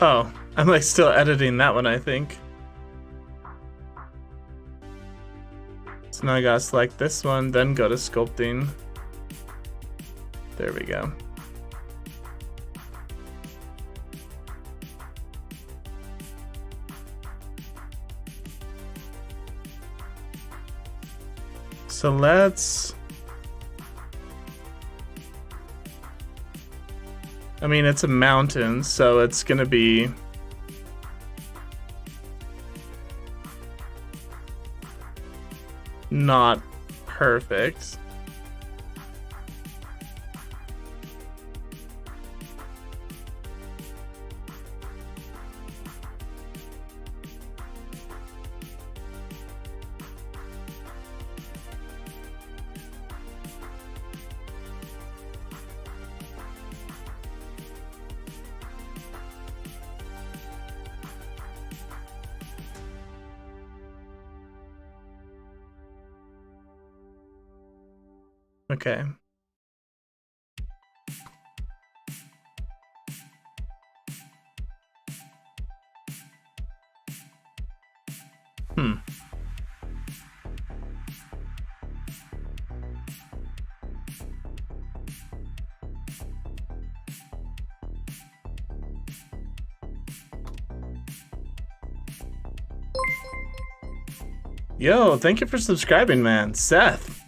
Speaker 1: Oh, I'm like still editing that one, I think. So now I gotta select this one, then go to sculpting. There we go. So let's... I mean, it's a mountain, so it's gonna be... not perfect. Okay. Yo, thank you for subscribing, man. Seth,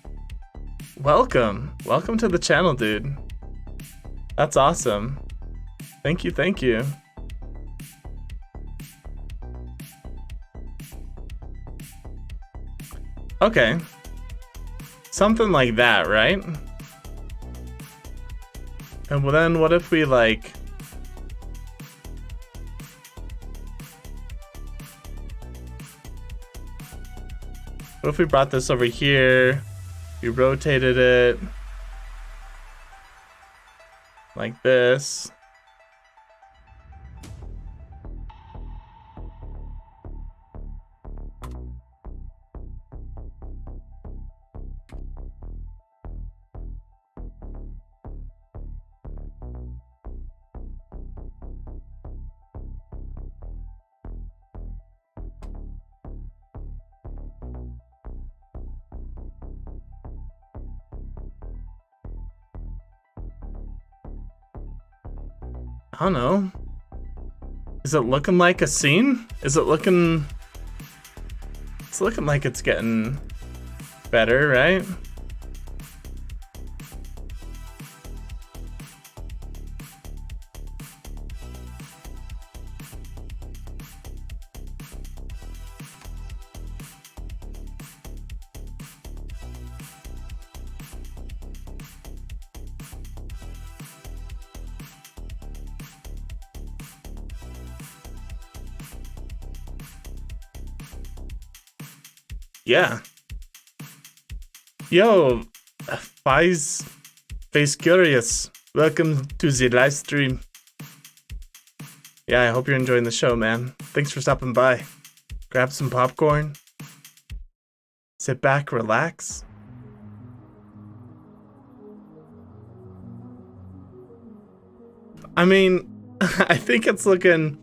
Speaker 1: welcome. Welcome to the channel, dude. That's awesome. Thank you, thank you. Okay. Something like that, right? And then what if we like... What if we brought this over here, we rotated it like this. I don't know. Is it looking like a scene? Is it looking... It's looking like it's getting better, right? Yeah. Yo, Face Curious. Welcome to the live stream. Yeah, I hope you're enjoying the show, man. Thanks for stopping by. Grab some popcorn. Sit back, relax. I mean, I think it's looking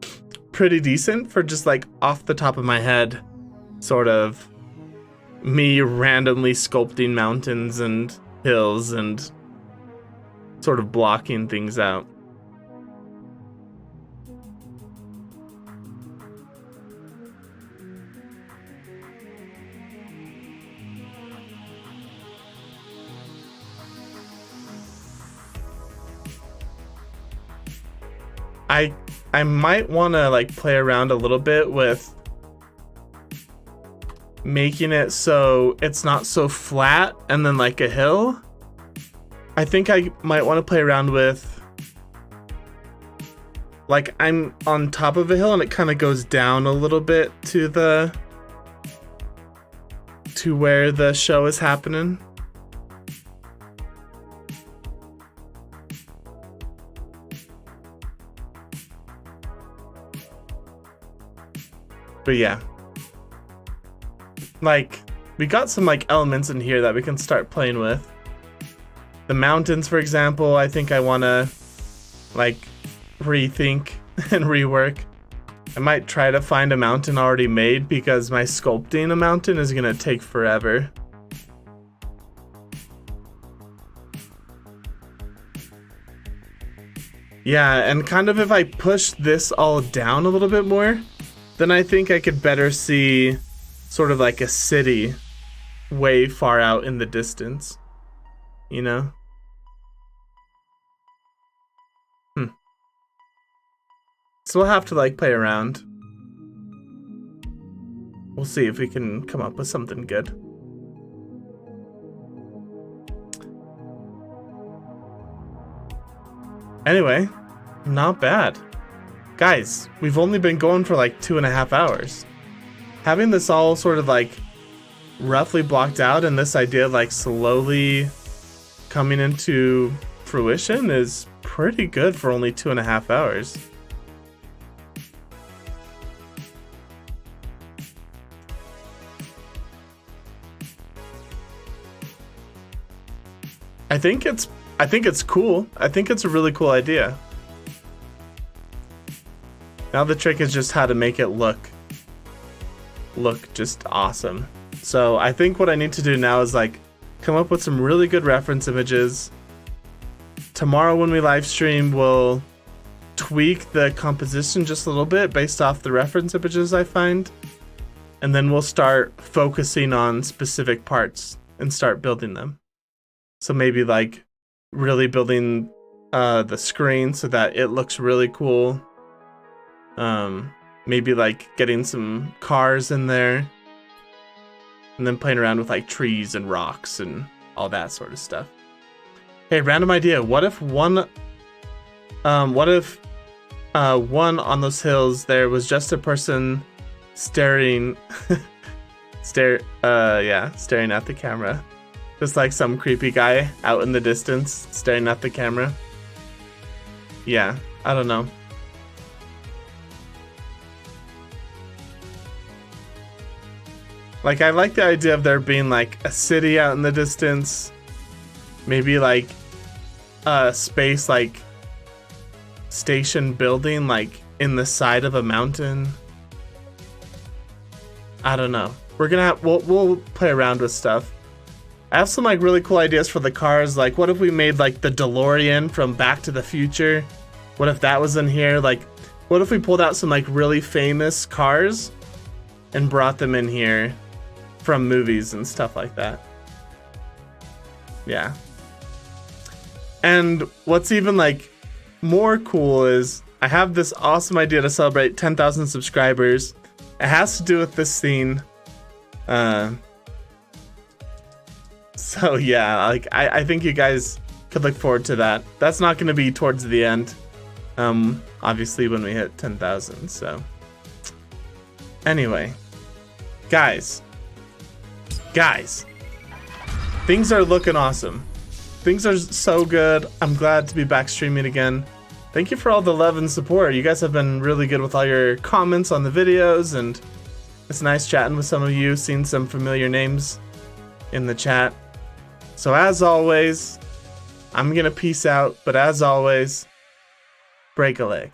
Speaker 1: pretty decent for just like off the top of my head, sort of me randomly sculpting mountains and hills and sort of blocking things out. I might want to like play around a little bit with making it so it's not so flat and then like a hill. I think I might want to play around with like I'm on top of a hill and it kind of goes down a little bit to where the show is happening. But yeah, like we got some like elements in here that we can start playing with. The mountains, for example, I think I want to like rethink and rework. I might try to find a mountain already made because my sculpting a mountain is gonna take forever. Yeah, and kind of if I push this all down a little bit more, then I think I could better see sort of like a city way far out in the distance, you know? So we'll have to like play around. We'll see if we can come up with something good. Anyway, not bad. Guys, we've only been going for like 2.5 hours. Having this all sort of like roughly blocked out and this idea of like slowly coming into fruition is pretty good for only 2.5 hours. I think it's cool. I think it's a really cool idea. Now the trick is just how to make it look look just awesome. So I think what I need to do now is like come up with some really good reference images. Tomorrow when we live stream, we'll tweak the composition just a little bit based off the reference images I find. And then we'll start focusing on specific parts and start building them. So maybe like really building the screen so that it looks really cool. Maybe like getting some cars in there. And then playing around with like trees and rocks and all that sort of stuff. Hey, random idea. What if one on those hills there was just a person staring staring at the camera. Just like some creepy guy out in the distance staring at the camera. Yeah, I don't know. Like, I like the idea of there being like a city out in the distance. Maybe like a space like station building like in the side of a mountain. I don't know. We'll play around with stuff. I have some like really cool ideas for the cars. Like, what if we made like the DeLorean from Back to the Future? What if that was in here? Like, what if we pulled out some like really famous cars and brought them in here from movies and stuff like that? Yeah. And what's even like more cool is I have this awesome idea to celebrate 10,000 subscribers. It has to do with this scene. So yeah, like I think you guys could look forward to that. That's not going to be towards the end. Obviously when we hit 10,000. So anyway, guys, things are looking awesome. Things are so good. I'm glad to be back streaming again. Thank you for all the love and support. You guys have been really good with all your comments on the videos, and it's nice chatting with some of you, seeing some familiar names in the chat. So as always, I'm gonna peace out, but as always, break a leg.